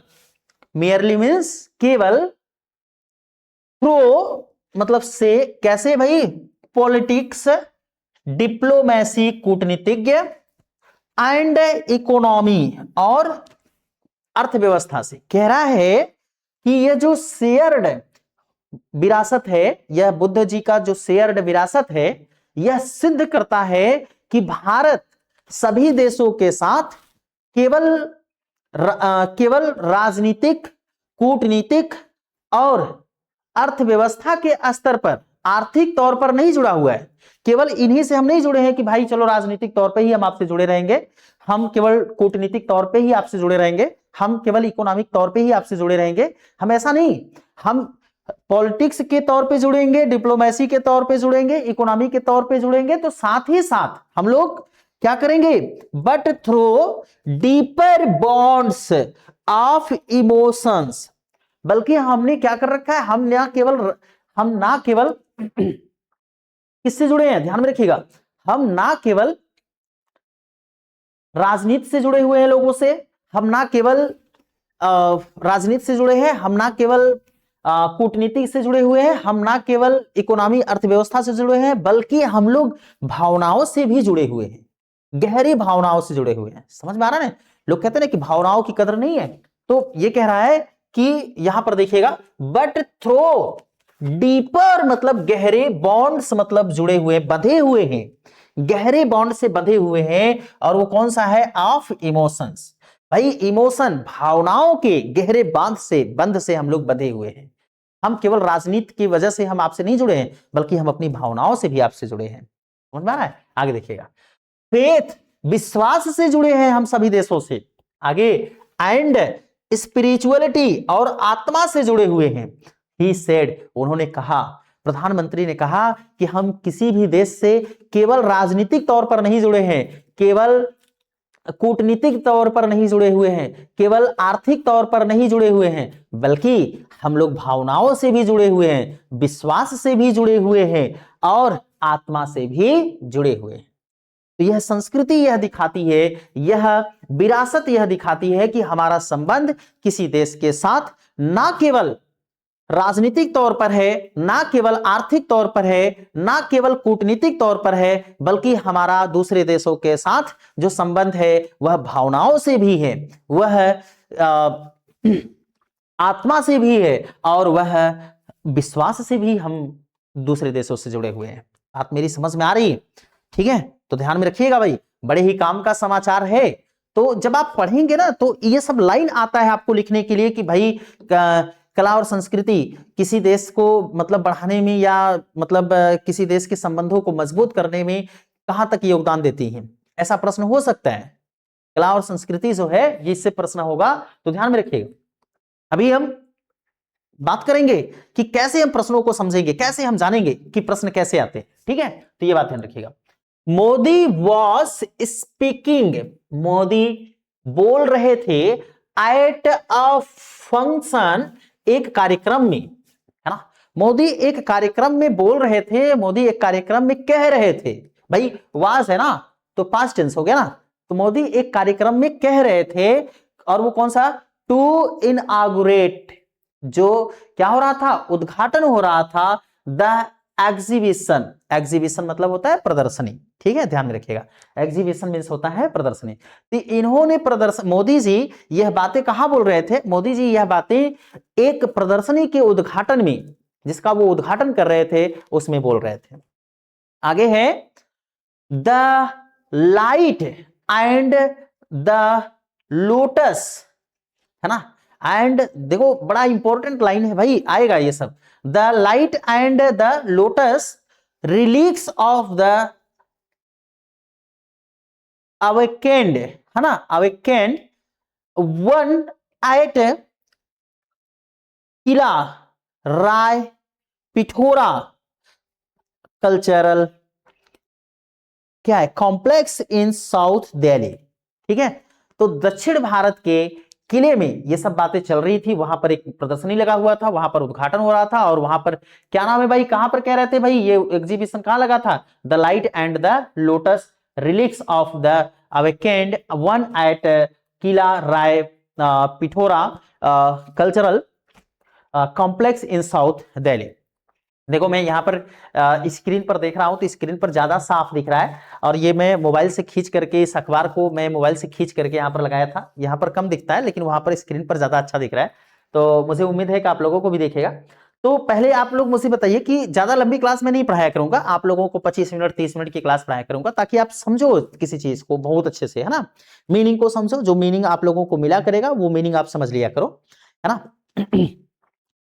मेयरली मीन्स केवल, थ्रू मतलब से, कैसे भाई? पॉलिटिक्स, डिप्लोमेसी कूटनीतिज्ञ, एंड इकोनॉमी और अर्थव्यवस्था से। कह रहा है कि यह जो शेयर्ड विरासत है, यह बुद्ध जी का जो शेयर्ड विरासत है, यह सिद्ध करता है कि भारत सभी देशों के साथ केवल राजनीतिक, कूटनीतिक और अर्थव्यवस्था के स्तर पर, आर्थिक तौर पर नहीं जुड़ा हुआ है। केवल इन्हीं से हम नहीं जुड़े हैं कि भाई चलो राजनीतिक तौर पे ही हम आपसे जुड़े रहेंगे, हम केवल कूटनीतिक तौर पे ही आपसे जुड़े रहेंगे, हम केवल इकोनॉमिक तौर पे ही आपसे जुड़े रहेंगे, हम ऐसा नहीं, हम पॉलिटिक्स के तौर पे जुड़ेंगे, डिप्लोमेसी के तौर पे जुड़ेंगे, इकोनॉमी के तौर पे जुड़ेंगे, तो साथ ही साथ हम लोग क्या करेंगे? But through deeper bonds of emotions, बल्कि हमने क्या कर रखा है? हम ना केवल किससे जुड़े हैं? ध्यान में रखिएगा, हम ना केवल राजनीति से जुड़े हुए हैं लोगों से, हम ना केवल राजनीति से जुड़े हैं, हम ना केवल कूटनीति से जुड़े हुए हैं, हम ना केवल इकोनॉमी अर्थव्यवस्था से जुड़े हैं, बल्कि हम लोग भावनाओं से भी जुड़े हुए हैं, गहरी भावनाओं से जुड़े हुए हैं। समझ में आ रहा है ना? लोग कहते हैं ना कि भावनाओं की कदर नहीं है, तो ये कह रहा है कि यहां पर देखिएगा, बट थ्रो डीपर मतलब गहरे, बॉन्ड्स मतलब जुड़े हुए, बंधे हुए हैं, गहरे बॉन्ड से बंधे हुए हैं, और वो कौन सा है? Of emotions. भाई इमोशन, भावनाओं के गहरे बंध से हम लोग बंधे हुए हैं। हम केवल राजनीति की वजह से हम आपसे नहीं जुड़े हैं, बल्कि हम अपनी भावनाओं से भी आपसे जुड़े हैं। समझ में आ रहा है? आगे देखिएगा, फेथ, विश्वास से जुड़े हैं हम सभी देशों से। आगे, एंड स्पिरिचुअलिटी, और आत्मा से जुड़े हुए हैं। ही सेड, उन्होंने कहा, प्रधानमंत्री ने कहा कि हम किसी भी देश से केवल राजनीतिक तौर पर नहीं जुड़े हैं, केवल कूटनीतिक तौर पर नहीं जुड़े हुए हैं, केवल आर्थिक तौर पर नहीं जुड़े हुए हैं, बल्कि हम लोग भावनाओं से भी जुड़े हुए हैं, विश्वास से भी जुड़े हुए हैं और आत्मा से भी जुड़े हुए हैं। तो यह संस्कृति यह दिखाती है, यह विरासत यह दिखाती है कि हमारा संबंध किसी देश के साथ ना केवल राजनीतिक तौर पर है, ना केवल आर्थिक तौर पर है, ना केवल कूटनीतिक तौर पर है, बल्कि हमारा दूसरे देशों के साथ जो संबंध है वह भावनाओं से भी है, वह आत्मा से भी है और वह विश्वास से भी हम दूसरे देशों से जुड़े हुए हैं। बात मेरी समझ में आ रही है? ठीक है, तो ध्यान में रखिएगा भाई, बड़े ही काम का समाचार है। तो जब आप पढ़ेंगे ना तो ये सब लाइन आता है आपको लिखने के लिए कि भाई कला और संस्कृति किसी देश को मतलब बढ़ाने में या मतलब किसी देश के संबंधों को मजबूत करने में कहां तक योगदान देती है, ऐसा प्रश्न हो सकता है। कला और संस्कृति जो है ये इससे प्रश्न होगा, तो ध्यान में रखिएगा। अभी हम बात करेंगे कि कैसे हम प्रश्नों को समझेंगे, कैसे हम जानेंगे कि प्रश्न कैसे आते हैं। ठीक है, तो ये बात ध्यान रखिएगा। मोदी वॉज स्पीकिंग, मोदी बोल रहे थे एट अ फंक्शन, एक कार्यक्रम में, है ना। मोदी एक कार्यक्रम में बोल रहे थे, मोदी एक कार्यक्रम में कह रहे थे। भाई वाज है ना तो पास्ट टेंस हो गया ना, तो मोदी एक कार्यक्रम में कह रहे थे, और वो कौन सा, टू इनऑगुरेट, जो क्या हो रहा था, उद्घाटन हो रहा था, द एग्जीबिशन, एग्जीबिशन मतलब होता है प्रदर्शनी। ठीक है, ध्यान में रखिएगा, एग्जीबिशन मींस होता है प्रदर्शनी। तो इन्होंने प्रदर्शन, मोदी जी यह बातें कहां बोल रहे थे, मोदी जी यह बातें एक प्रदर्शनी के उद्घाटन में, जिसका वो उद्घाटन कर रहे थे उसमें बोल रहे थे। आगे है the light and the lotus, है ना। एंड देखो बड़ा इंपॉर्टेंट लाइन है भाई, आएगा ये सब। The light and the lotus relics of the awakened, है ना, awakened one at Qila Rai Pithora cultural क्या है, कॉम्प्लेक्स इन साउथ दिल्ली। ठीक है, तो दक्षिण भारत के किले में ये सब बातें चल रही थी, वहां पर एक प्रदर्शनी लगा हुआ था, वहां पर उद्घाटन हो रहा था, और वहां पर क्या नाम है भाई, कहां पर कह रहे थे भाई, ये एग्जीबिशन कहां लगा था, the light and the lotus relics of the awakened one at Qila Rai Pithora cultural complex in South Delhi. देखो मैं यहाँ पर स्क्रीन पर देख रहा हूं, तो स्क्रीन पर ज्यादा साफ दिख रहा है, और ये मैं मोबाइल से खींच करके, इस अखबार को मैं मोबाइल से खींच करके यहाँ पर लगाया था। यहाँ पर कम दिखता है लेकिन वहां पर स्क्रीन पर ज्यादा अच्छा दिख रहा है, तो मुझे उम्मीद है कि आप लोगों को भी देखेगा। तो पहले आप लोग मुझे बताइए कि ज्यादा लंबी क्लास में नहीं पढ़ाया करूंगा, आप लोगों को 25 मिनट 30 मिनट की क्लास पढ़ाया करूंगा, ताकि आप समझो किसी चीज को बहुत अच्छे से, है ना, मीनिंग को समझो, जो मीनिंग आप लोगों को मिला करेगा वो मीनिंग आप समझ लिया करो, है ना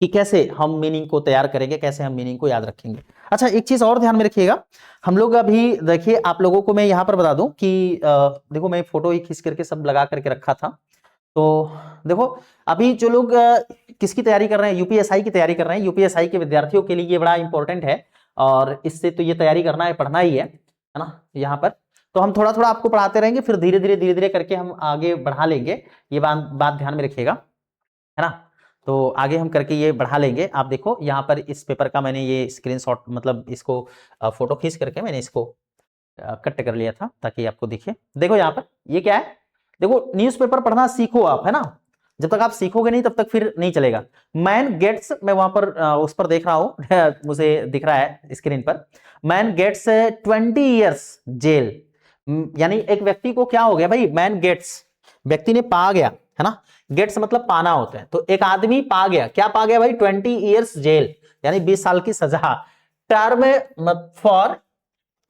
कि कैसे हम मीनिंग को तैयार करेंगे, कैसे हम मीनिंग को याद रखेंगे। अच्छा एक चीज और ध्यान में रखिएगा, हम लोग अभी देखिए, आप लोगों को मैं यहाँ पर बता दूं कि देखो मैं फोटो ही खींच करके सब लगा करके रखा था। तो देखो अभी जो लोग किसकी तैयारी कर रहे हैं, यूपीएसआई की तैयारी कर रहे हैं, यूपीएसआई के विद्यार्थियों के लिए ये बड़ा इंपॉर्टेंट है, और इससे तो ये तैयारी करना है, पढ़ना ही है ना। यहाँ पर तो हम थोड़ा थोड़ा आपको पढ़ाते रहेंगे, फिर धीरे धीरे करके हम आगे बढ़ा लेंगे, ये बात ध्यान में रखिएगा, है ना। तो आगे हम करके ये बढ़ा लेंगे। आप देखो यहाँ पर इस पेपर का मैंने ये स्क्रीनशॉट, मतलब इसको फोटो खींच करके मैंने इसको कट कर लिया था ताकि आपको दिखे। देखो यहाँ पर ये क्या है, देखो न्यूज़पेपर पढ़ना सीखो आप, है ना, जब तक आप सीखोगे नहीं तब तक फिर नहीं चलेगा। मैन गेट्स, मैं वहां पर उस पर देख रहा हूं मुझे दिख रहा है स्क्रीन पर, मैन गेट्स 20 ईयर्स जेल, यानी एक व्यक्ति को क्या हो गया भाई, मैन गेट्स, व्यक्ति ने पा गया, है ना, गेट्स मतलब पाना होता है, तो एक आदमी पा गया, क्या पा गया भाई, 20 ईयर्स जेल, यानी 20 साल की सजा, term for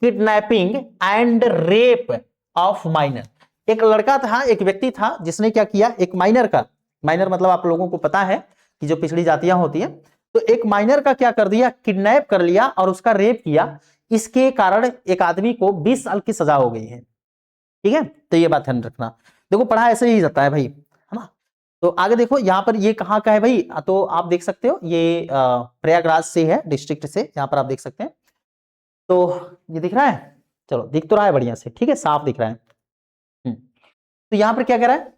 kidnapping and rape of minor. एक लड़का था, एक व्यक्ति था जिसने क्या किया, एक माइनर का, माइनर मतलब आप लोगों को पता है कि जो पिछड़ी जातियां होती हैं, तो एक माइनर का क्या कर दिया, किडनैप कर लिया और उसका रेप किया, इसके कारण एक आदमी को 20 साल की सजा हो गई है। ठीक है, तो ये बात ध्यान रखना। देखो पढ़ा ऐसे ही जाता है भाई, है ना। तो आगे देखो यहाँ पर ये कहाँ का है भाई, तो आप देख सकते हो ये प्रयागराज से है, डिस्ट्रिक्ट से, यहाँ पर आप देख सकते हैं। तो ये दिख रहा है, चलो दिख तो रहा है बढ़िया से, ठीक है, साफ दिख रहा है। तो यहां पर क्या कह रहा है,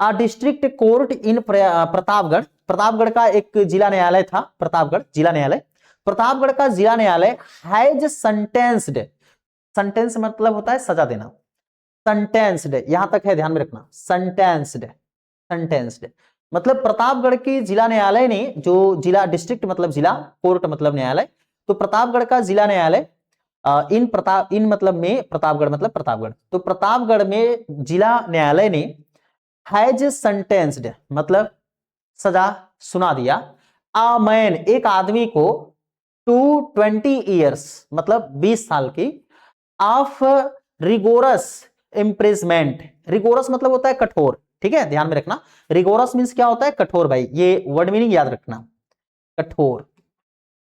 अ डिस्ट्रिक्ट कोर्ट इन प्रतापगढ़, प्रतापगढ़ का एक जिला न्यायालय था, प्रतापगढ़ जिला न्यायालय, प्रतापगढ़ का जिला न्यायालय हैज सेंटेंस्ड, सेंटेंस मतलब होता है सजा देना, सेंटेंस्ड यहां तक है, ध्यान में रखना, सेंटेंस्ड, सेंटेंस्ड मतलब प्रतापगढ़ की जिला न्यायालय ने, जो जिला, डिस्ट्रिक्ट मतलब जिला, कोर्ट मतलब न्यायालय, तो प्रतापगढ़ का जिला न्यायालय इन मतलब में, प्रतापगढ़ मतलब प्रतापगढ़, तो प्रतापगढ़ में जिला न्यायालय ने हैज सेंटेंस्ड मतलब सजा सुना दिया, अ मैन एक आदमी को, टू 20 ईयर्स मतलब 20 साल की, ऑफ रिगोरस इम्प्रिजमेंट, रिगोरस मतलब होता है कठोर, ठीक है, ध्यान में रखना, रिगोरस मींस क्या होता है, कठोर, भाई ये वर्ड मीनिंग याद रखना, कठोर।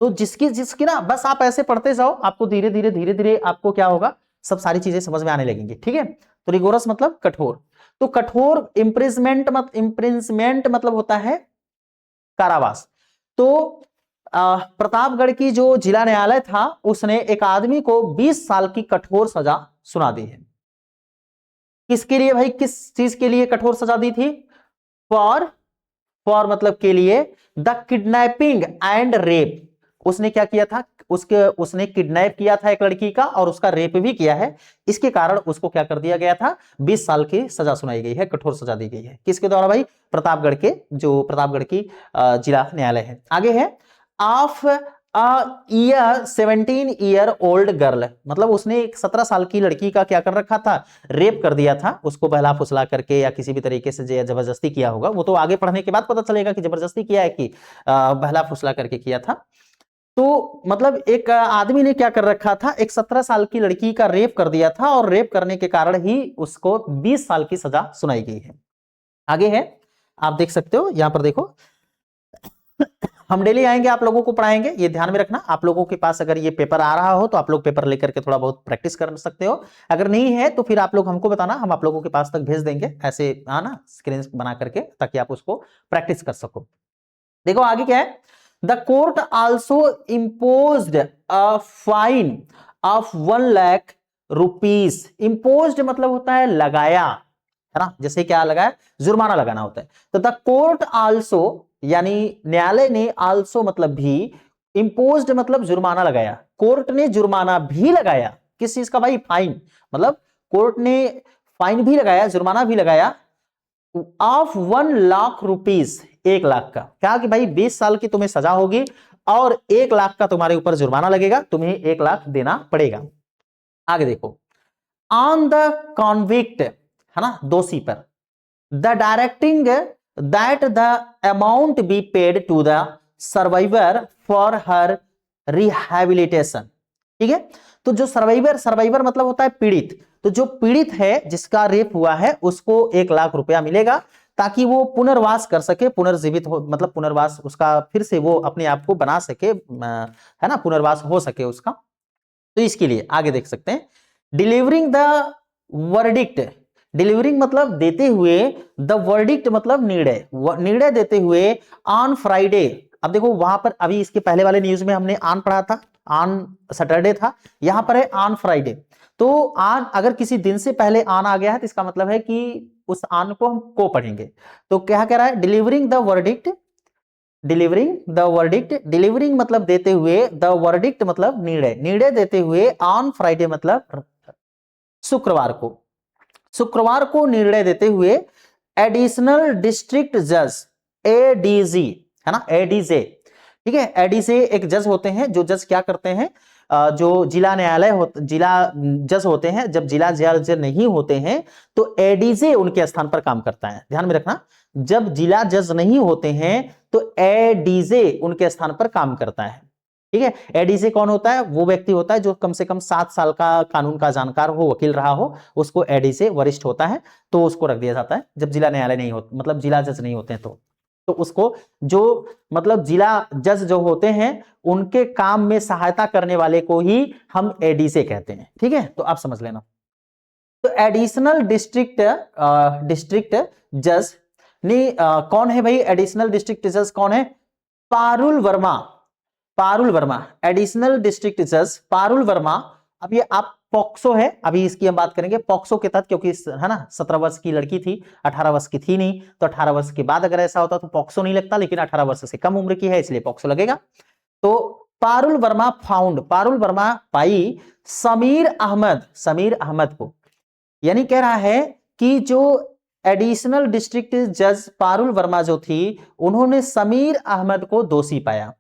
तो जिसकी जिसकी ना, बस आप ऐसे पढ़ते जाओ, आपको धीरे धीरे धीरे धीरे आपको क्या होगा, सब सारी चीजें समझ में आने लगेंगी, ठीक है। तो रिगोरस मतलब कठोर, तो कठोर, इम्प्रिजमेंट मतलब होता है कारावास। तो प्रतापगढ़ की जो जिला न्यायालय था, उसने एक आदमी को 20 साल की कठोर सजा सुना दी है। किसके लिए भाई, किस चीज के लिए कठोर सजा दी थी, फॉर मतलब के लिए, द किडनैपिंग एंड रेप, उसने क्या किया था, उसने किडनैप किया था एक लड़की का और उसका रेप भी किया है, इसके कारण उसको क्या कर दिया गया था, 20 साल की सजा सुनाई गई है, कठोर सजा दी गई है, किसके द्वारा भाई, प्रतापगढ़ के, जो प्रतापगढ़ की जिला न्यायालय है। आगे है, of a year 17 year old girl, मतलब उसने एक 17 साल की लड़की का क्या कर रखा था, रेप कर दिया था, उसको बहला फुसला करके या किसी भी तरीके से जबरदस्ती किया होगा, वो तो आगे पढ़ने के बाद पता चलेगा कि जबरदस्ती किया है कि बहला फुसला करके किया था। तो मतलब एक आदमी ने क्या कर रखा था, एक 17 साल की लड़की का रेप कर दिया था और रेप करने के कारण ही उसको 20 साल की सजा सुनाई गई है। आगे है, आप देख सकते हो, यहां पर देखो, हम डेली आएंगे, आप लोगों को पढ़ाएंगे, ये ध्यान में रखना, आप लोगों के पास अगर ये पेपर आ रहा हो तो आप लोग पेपर लेकर के थोड़ा बहुत प्रैक्टिस कर सकते हो, अगर नहीं है तो फिर आप लोग हमको बताना, हम आप लोगों के पास तक भेज देंगे, ऐसे आना स्क्रीन बना करके, ताकि आप उसको प्रैक्टिस कर सको। देखो आगे क्या है, the court also imposed a fine of 1 lakh rupees, imposed मतलब होता है लगाया, है ना, जैसे क्या लगाया, जुर्माना लगाना होता है, तो द कोर्ट आल्सो यानी न्यायालय ने, आल्सो मतलब भी, इम्पोज्ड मतलब जुर्माना लगाया, कोर्ट ने जुर्माना भी लगाया, किस चीज का भाई, फाइन, मतलब कोर्ट ने फाइन भी लगाया, जुर्माना भी लगाया, ऑफ 1 लाख रुपीज, 1 लाख का, क्या कि भाई 20 साल की तुम्हें सजा होगी और 1 लाख का तुम्हारे ऊपर जुर्माना लगेगा, तुम्हें 1 लाख देना पड़ेगा। आगे देखो, ऑन द कॉन्विक्ट, है ना, दोषी पर, the directing that the amount be paid to the survivor for her rehabilitation, ठीक है। तो जो सर्वाइवर मतलब होता है पीड़ित, तो जो पीड़ित है, जिसका रेप हुआ है, उसको 1 लाख रुपया मिलेगा, ताकि वो पुनर्वास कर सके, पुनर्जीवित हो, मतलब पुनर्वास उसका, फिर से वो अपने आप को बना सके, है ना, पुनर्वास हो सके उसका। तो इसके लिए आगे देख सकते हैं, डिलीवरिंग द वर्डिक्ट, डिलीवरिंग मतलब देते हुए, द वर्डिक्ट मतलब निर्णय, निर्णय देते हुए, ऑन फ्राइडे, अब देखो वहां पर, अभी इसके पहले वाले न्यूज में हमने ऑन पढ़ा था, ऑन सैटरडे था, यहां पर है ऑन फ्राइडे, तो ऑन अगर किसी दिन से पहले ऑन आ गया है तो इसका मतलब है कि उस ऑन को हम को पढ़ेंगे। तो क्या कह रहा है, delivering the verdict, delivering the verdict, delivering मतलब देते हुए, द वर्डिक्ट मतलब निर्णय, निर्णय देते हुए, ऑन फ्राइडे मतलब शुक्रवार को, शुक्रवार को निर्णय देते हुए, एडिशनल डिस्ट्रिक्ट जज, एडीजी, है ना, एडीजे, ठीक है, एडीजे एक जज होते हैं, जो जज क्या करते हैं, जो जिला न्यायालय जिला जज होते हैं, जब जिला जज नहीं होते हैं तो एडीजे उनके स्थान पर काम करता है, ध्यान में रखना, जब जिला जज नहीं होते हैं तो एडीजे उनके स्थान पर काम करता है, ठीक है। एडीजे कौन होता है, वो व्यक्ति होता है जो कम से कम 7 साल का कानून का जानकार हो, वकील रहा हो, उसको एडीजे वरिष्ठ होता है, तो उसको रख दिया जाता है जब जिला न्यायालय नहीं होता, मतलब जिला जज नहीं होते हैं, तो उसको, जो मतलब जिला जज जो होते हैं, उनके काम में सहायता करने वाले को ही हम एडीजे कहते हैं, ठीक है, तो आप समझ लेना। तो एडिशनल डिस्ट्रिक्ट जज ने कौन है भाई, एडिशनल डिस्ट्रिक्ट जज कौन है, पारुल वर्मा, पारुल वर्मा, एडिशनल डिस्ट्रिक्ट जज पारुल वर्मा। अब ये आप पॉक्सो है, अभी इसकी हम बात करेंगे पॉक्सो के तहत, क्योंकि है ना 17 वर्ष की लड़की थी, 18 वर्ष की थी नहीं, तो 18 वर्ष के बाद अगर ऐसा होता तो पॉक्सो नहीं लगता, लेकिन 18 वर्ष से कम उम्र की है इसलिए पॉक्सो लगेगा। तो पारुल वर्मा फाउंड, पारुल वर्मा पाई समीर अहमद को, यानी कह रहा है कि जो एडिशनल डिस्ट्रिक्ट जज पारुल वर्मा जो थी, उन्होंने समीर अहमद को दोषी पाया।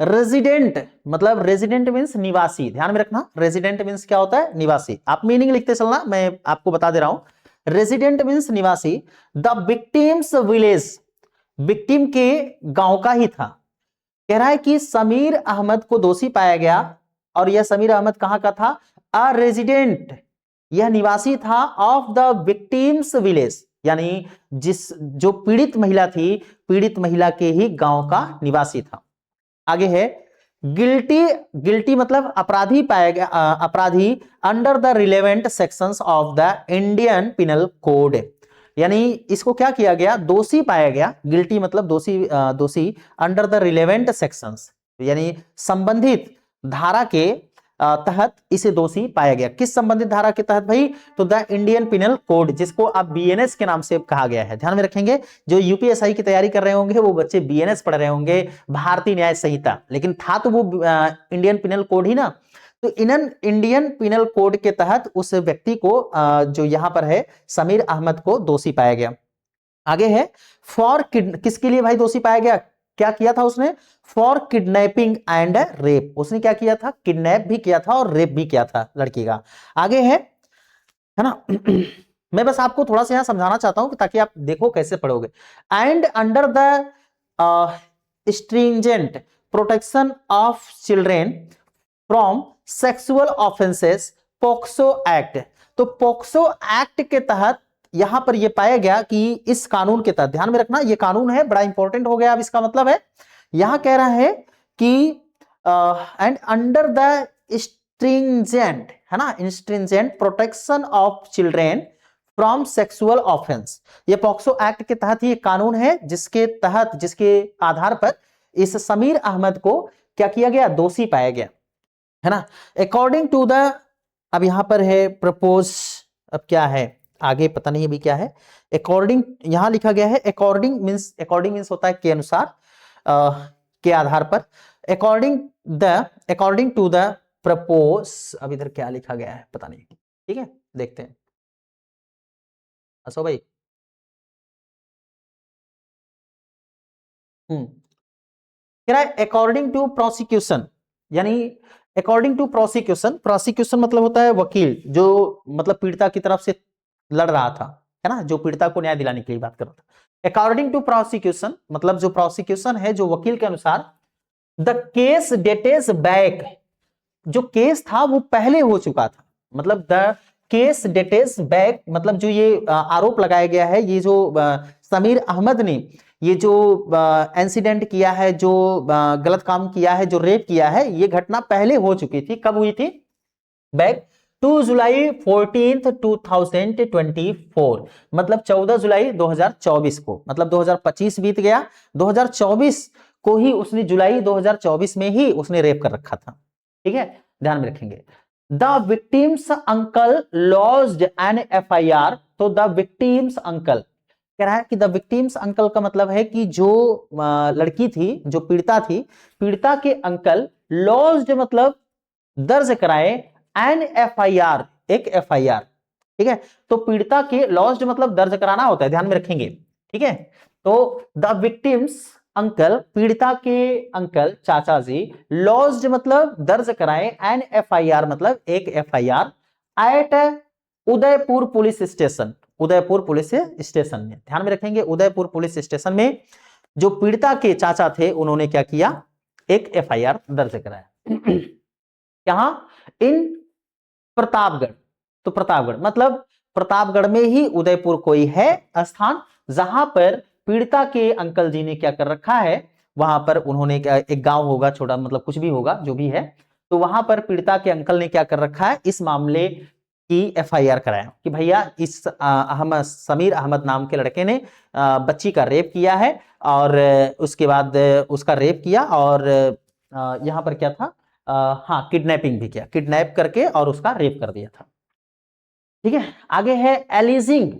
रेजिडेंट, मतलब रेजिडेंट मींस निवासी, ध्यान में रखना, रेजिडेंट मींस क्या होता है, निवासी। आप मीनिंग लिखते चलना, मैं आपको बता दे रहा हूं। रेजिडेंट मींस निवासी। द विक्टिम्स विलेज, विक्टिम के गांव का ही था। कह रहा है कि समीर अहमद को दोषी पाया गया, और यह समीर अहमद कहां का था, अ रेजिडेंट, यह निवासी था ऑफ द विक्टिम्स विलेज, यानी जो पीड़ित महिला थी, पीड़ित महिला के ही गांव का निवासी था। आगे है गिल्टी मतलब अपराधी पाया गया, अपराधी under the relevant sections of the Indian penal code, यानी इसको क्या किया गया, दोषी पाया गया। गिल्टी मतलब दोषी अंडर द रिलेवेंट सेक्शंस, यानी संबंधित धारा के तहत इसे दोषी पाया गया। किस संबंधित धारा के तहत भाई, तो द इंडियन पिनल कोड, जिसको अब बीएनएस के नाम से कहा गया है। ध्यान में रखेंगे, जो यूपीएसआई की तैयारी कर रहे होंगे वो बच्चे बीएनएस पढ़ रहे होंगे, भारतीय न्याय संहिता, लेकिन था तो वो इंडियन पिनल कोड ही ना। तो इंडियन पिनल कोड के तहत उस व्यक्ति को जो यहां पर है समीर अहमद को दोषी पाया गया। आगे है फॉर किसके लिए भाई दोषी पाया गया, क्या किया था उसने, फॉर किडनैपिंग एंड रेप, उसने क्या किया था, किडनैप भी किया था और रेप भी किया था लड़की का। आगे है ना मैं बस आपको थोड़ा सा यहां समझाना चाहता हूं ताकि आप देखो कैसे पढ़ोगे। And under the stringent protection of children from sexual offences POCSO act, तो पोक्सो एक्ट के तहत यहां पर यह पाया गया कि इस कानून के तहत, ध्यान में रखना ये कानून है, बड़ा इंपॉर्टेंट हो गया। अब इसका मतलब है यहां कह रहा है कि एंड अंडर द स्ट्रिंजेंट, है ना, stringent protection of children from sexual offence, ये पॉक्सो एक्ट के तहत ही एक कानून है जिसके तहत, जिसके आधार पर इस समीर अहमद को क्या किया गया, दोषी पाया गया, है ना। अकॉर्डिंग टू द, अब यहां पर है प्रपोज, अब क्या है आगे पता नहीं अभी क्या है, अकॉर्डिंग यहां लिखा गया है, अकॉर्डिंग मींस होता है के अनुसार, के आधार पर, अकॉर्डिंग टू द प्रपोज, अब इधर क्या लिखा गया है पता नहीं, ठीक है देखते हैं। असो भाई कह रहा है अकॉर्डिंग टू प्रोसिक्यूशन, यानी अकॉर्डिंग टू प्रोसिक्यूशन मतलब होता है वकील, जो मतलब पीड़िता की तरफ से लड़ रहा था, है ना, जो पीड़िता को न्याय दिलाने के लिए बात कर रहा था। अकॉर्डिंग टू प्रोसिक्यूशन मतलब जो प्रोसिक्यूशन है, जो वकील के अनुसार, द केस डेटेज बैक, जो केस था वो पहले हो चुका था, मतलब द केस डेटेज बैक, मतलब जो ये आरोप लगाया गया है, ये जो समीर अहमद ने ये जो इंसिडेंट किया है, जो गलत काम किया है, जो रेप किया है, ये घटना पहले हो चुकी थी। कब हुई थी, बैक 2 जुलाई 14 2024, मतलब 14 जुलाई 2024 को, मतलब 2025 बीत गया, 2024 को ही उसने, जुलाई 2024 में ही उसने रेप कर रखा था, ठीक है, ध्यान में रखेंगे। The victims uncle lodged an FIR, तो द विक्टिम्स अंकल कह रहा है कि द विक्टिम्स अंकल का मतलब है कि जो लड़की थी, जो पीड़िता थी, पीड़िता के अंकल लॉज्ड मतलब दर्ज कराए, एन एफआईआर, एक एफआईआर, ठीक है, तो पीड़िता के लॉज्ड मतलब दर्ज कराना होता है, ध्यान में रखेंगे, ठीक है। तो द विक्टिम्स अंकल, पीड़िता के अंकल चाचा जी, लॉज्ड मतलब दर्ज कराए, एन एफआईआर मतलब एक FIR, at Udaipur police station, Udaipur police station में, ध्यान में रखेंगे, उदयपुर पुलिस स्टेशन में जो पीड़िता के चाचा थे उन्होंने क्या किया, एक एफआईआर दर्ज कराया। यहां इन प्रतापगढ़, तो प्रतापगढ़ मतलब प्रतापगढ़ में ही उदयपुर कोई है स्थान जहां पर पीड़िता के अंकल जी ने क्या कर रखा है, वहां पर उन्होंने क्या, एक गांव होगा छोटा, मतलब कुछ भी होगा जो भी है, तो वहां पर पीड़िता के अंकल ने क्या कर रखा है, इस मामले की एफआईआर कराया कि भैया इस समीर अहमद नाम के लड़के ने बच्ची का रेप किया है, और उसके बाद उसका रेप किया, और यहां पर क्या था, हाँ किडनैपिंग भी किया, किडनैप करके और उसका रेप कर दिया था। ठीक है, आगे है alleging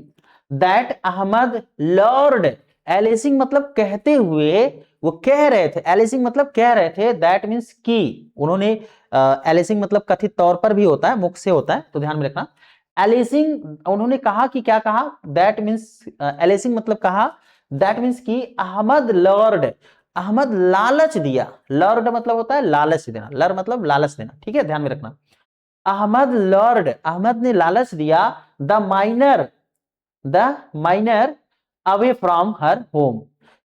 that Ahmad lured. Alleging मतलब कहते हुए, वो कह रहे थे, एलिजिंग मतलब कह रहे थे, दैट मीन्स की उन्होंने, एलिजिंग मतलब कथित तौर पर भी होता है, मुख से होता है, तो ध्यान में रखना। एलिजिंग उन्होंने कहा कि क्या कहा, दैट मीन्स एलिजिंग मतलब कहा, दैट मीन्स की अहमद लॉर्ड, अहमद लालच दिया, लॉर्ड मतलब होता है लालच देना, लर मतलब लालच देना, ठीक है ध्यान में रखना। अहमद लॉर्ड, अहमद ने लालच दिया, the minor away from her home,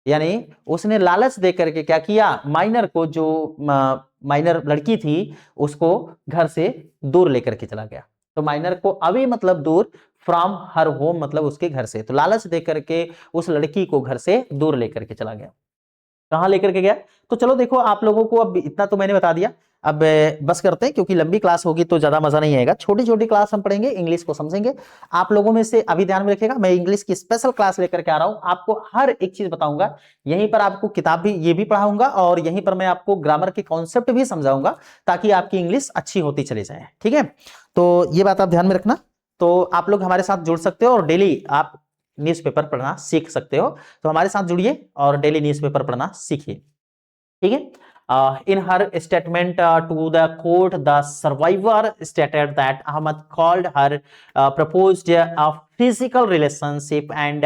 यानी उसने लालच दे करके क्या किया, माइनर को, जो माइनर लड़की थी उसको घर से दूर लेकर के चला गया। तो माइनर को अवे मतलब दूर, फ्रॉम हर होम मतलब उसके घर से, तो लालच दे करके उस लड़की को घर से दूर लेकर के चला गया। कहां लेकर के गया, तो चलो देखो आप लोगों को अब इतना तो मैंने बता दिया, अब बस करते हैं क्योंकि लंबी क्लास होगी तो ज्यादा मजा नहीं आएगा। छोटी छोटी क्लास हम पढ़ेंगे, इंग्लिश को समझेंगे। आप लोगों में से अभी ध्यान में रखिएगा, मैं इंग्लिश की स्पेशल क्लास लेकर के आ रहा हूं, आपको हर एक चीज बताऊंगा। यहीं पर आपको किताब भी ये भी पढ़ाऊंगा और यहीं पर मैं आपको ग्रामर के कॉन्सेप्ट भी समझाऊंगा, ताकि आपकी इंग्लिश अच्छी होती चली जाए। ठीक है, तो ये बात आप ध्यान में रखना। तो आप लोग हमारे साथ जुड़ सकते हो और डेली आप न्यूज़पेपर पढ़ना सीख सकते हो। तो हमारे साथ जुड़िए और डेली न्यूज़पेपर पढ़ना सीखिए। ठीक है, in her statement to the court, the survivor stated that Ahmad called her, proposed a physical relationship and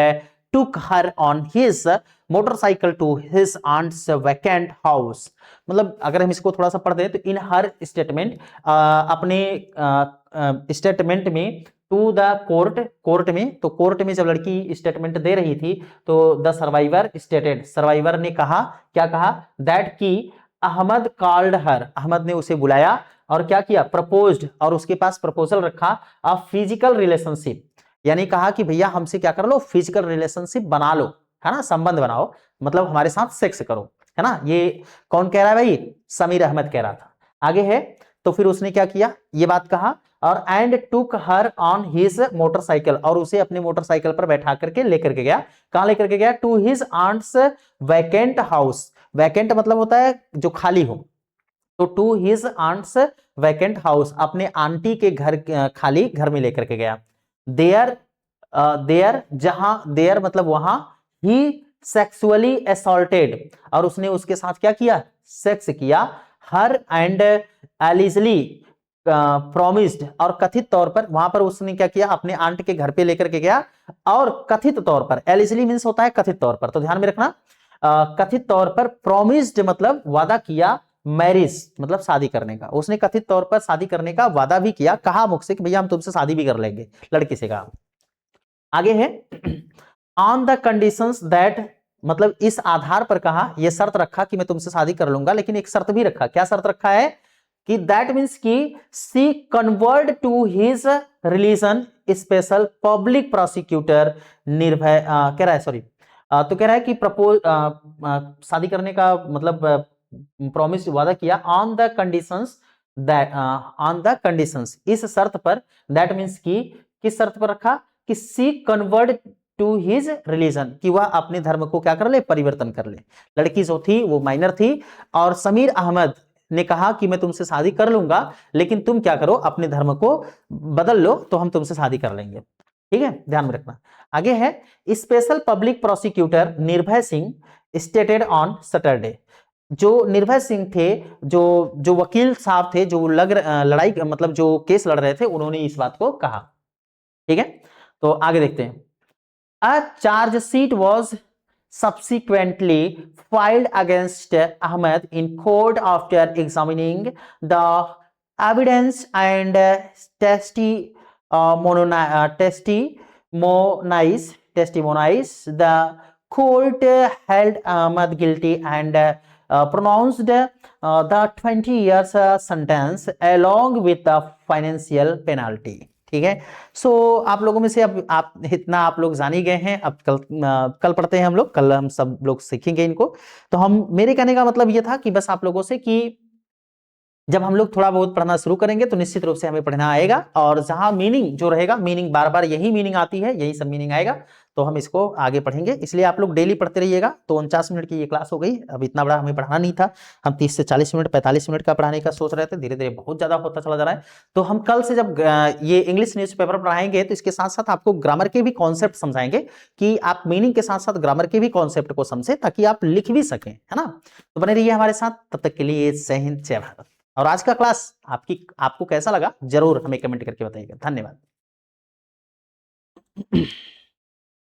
took her on his motorcycle to his aunt's vacant house। मतलब अगर हम इसको थोड़ा सा पढ़ दें तो इन हर स्टेटमेंट, अपने स्टेटमेंट में, टू द कोर्ट, कोर्ट में, तो कोर्ट में जब लड़की स्टेटमेंट दे रही थी तो द सर्वाइवर स्टेटेड, सर्वाइवर ने कहा, क्या कहा, दैट की अहमद कॉल्ड हर, अहमद ने उसे बुलाया और क्या किया, प्रपोज्ड, और उसके पास प्रपोजल रखा, अ फिजिकल रिलेशनशिप, यानी कहा कि भैया हमसे क्या कर लो, फिजिकल रिलेशनशिप बना लो, है ना, संबंध बनाओ, मतलब हमारे साथ सेक्स करो, है ना। ये कौन कह रहा है भाई, समीर अहमद कह रहा था। आगे है, तो फिर उसने क्या किया, ये बात कहा, और and took her on his motorcycle, और उसे अपने मोटरसाइकिल पर बैठा करके लेकर के गया, कहां लेकर के गया, to his aunt's vacant house, vacant मतलब होता है जो खाली हो, तो to his aunt's vacant house, अपने आंटी के घर, खाली घर में लेकर के गया। देयर, देयर जहां, देयर मतलब वहां, ही सेक्सुअली असॉल्टेड, और उसने उसके साथ क्या किया, सेक्स किया, हर एंड एलिजली प्रोमिस्ड, और कथित तौर पर, वहां पर उसने क्या किया, अपने आंट के घर पे लेकर के गया और कथित तौर पर, एलिजली मींस होता है कथित तौर पर, तो ध्यान में रखना, कथित तौर पर, प्रोमिस्ड मतलब वादा किया, मैरिज मतलब शादी करने का, उसने कथित तौर पर शादी करने का वादा भी किया, कहा मुख से कि भैया हम तुमसे शादी भी कर लेंगे, लड़की से कहा। आगे है, ऑन द कंडीशंस दैट, मतलब इस आधार पर कहा, यह शर्त रखा कि मैं तुमसे शादी कर लूंगा, लेकिन एक शर्त भी रखा, क्या शर्त रखा है कि दैट मीन्स की she convert to his religion special public prosecutor Nirbhay, कह रहा है सॉरी, तो कह रहा है कि प्रपोज, शादी करने का मतलब प्रॉमिस, वादा किया, on the conditions that, on the conditions इस शर्त पर, दैट मीन्स की किस शर्त पर रखा, कि she convert to his religion, कि वह अपने धर्म को क्या कर ले, परिवर्तन कर ले। लड़की जो थी वो माइनर थी और समीर अहमद ने कहा कि मैं तुमसे शादी कर लूंगा, लेकिन तुम क्या करो, अपने धर्म को बदल लो तो हम तुमसे शादी कर लेंगे। ठीक है, ध्यान में रखना। आगे है, स्पेशल पब्लिक प्रोसिक्यूटर निर्भय सिंह स्टेटेड ऑन सैटरडे, जो निर्भय सिंह थे, जो वकील साहब थे, जो लड़ाई मतलब जो केस लड़ रहे थे, उन्होंने इस बात को कहा। ठीक है, तो आगे देखते हैं। A charge sheet was subsequently filed against Ahmed in court after examining the evidence and testimonies. The court held Ahmed guilty and pronounced the 20 years sentence along with the financial penalty। ठीक है, सो आप लोगों में से अब आप इतना आप लोग जान ही गए हैं, अब कल पढ़ते हैं हम लोग, कल हम सब लोग सीखेंगे इनको। तो हम, मेरे कहने का मतलब ये था कि बस आप लोगों से कि जब हम लोग थोड़ा बहुत पढ़ना शुरू करेंगे तो निश्चित रूप से हमें पढ़ना आएगा, और जहां मीनिंग जो रहेगा, मीनिंग बार बार यही मीनिंग आती है, यही सब मीनिंग आएगा, तो हम इसको आगे पढ़ेंगे, इसलिए आप लोग डेली पढ़ते रहिएगा। तो 49 मिनट की ये क्लास हो गई। अब इतना बड़ा हमें पढ़ाना नहीं था, हम 30 से 40 मिनट 45 मिनट का पढ़ाने का सोच रहे थे, धीरे धीरे बहुत ज्यादा होता चला जा रहा है। तो हम कल से जब ये इंग्लिश न्यूज़पेपर पढ़ाएंगे तो इसके साथ साथ आपको ग्रामर के भी कॉन्सेप्ट समझाएंगे, कि आप मीनिंग के साथ साथ ग्रामर के भी कॉन्सेप्ट को समझे, ताकि आप लिख भी सकें, है ना। तो बने रहिए हमारे साथ, तब तक के लिए जय हिंद जय भारत। और आज का क्लास आपको कैसा लगा जरूर हमें कमेंट करके बताइएगा। धन्यवाद।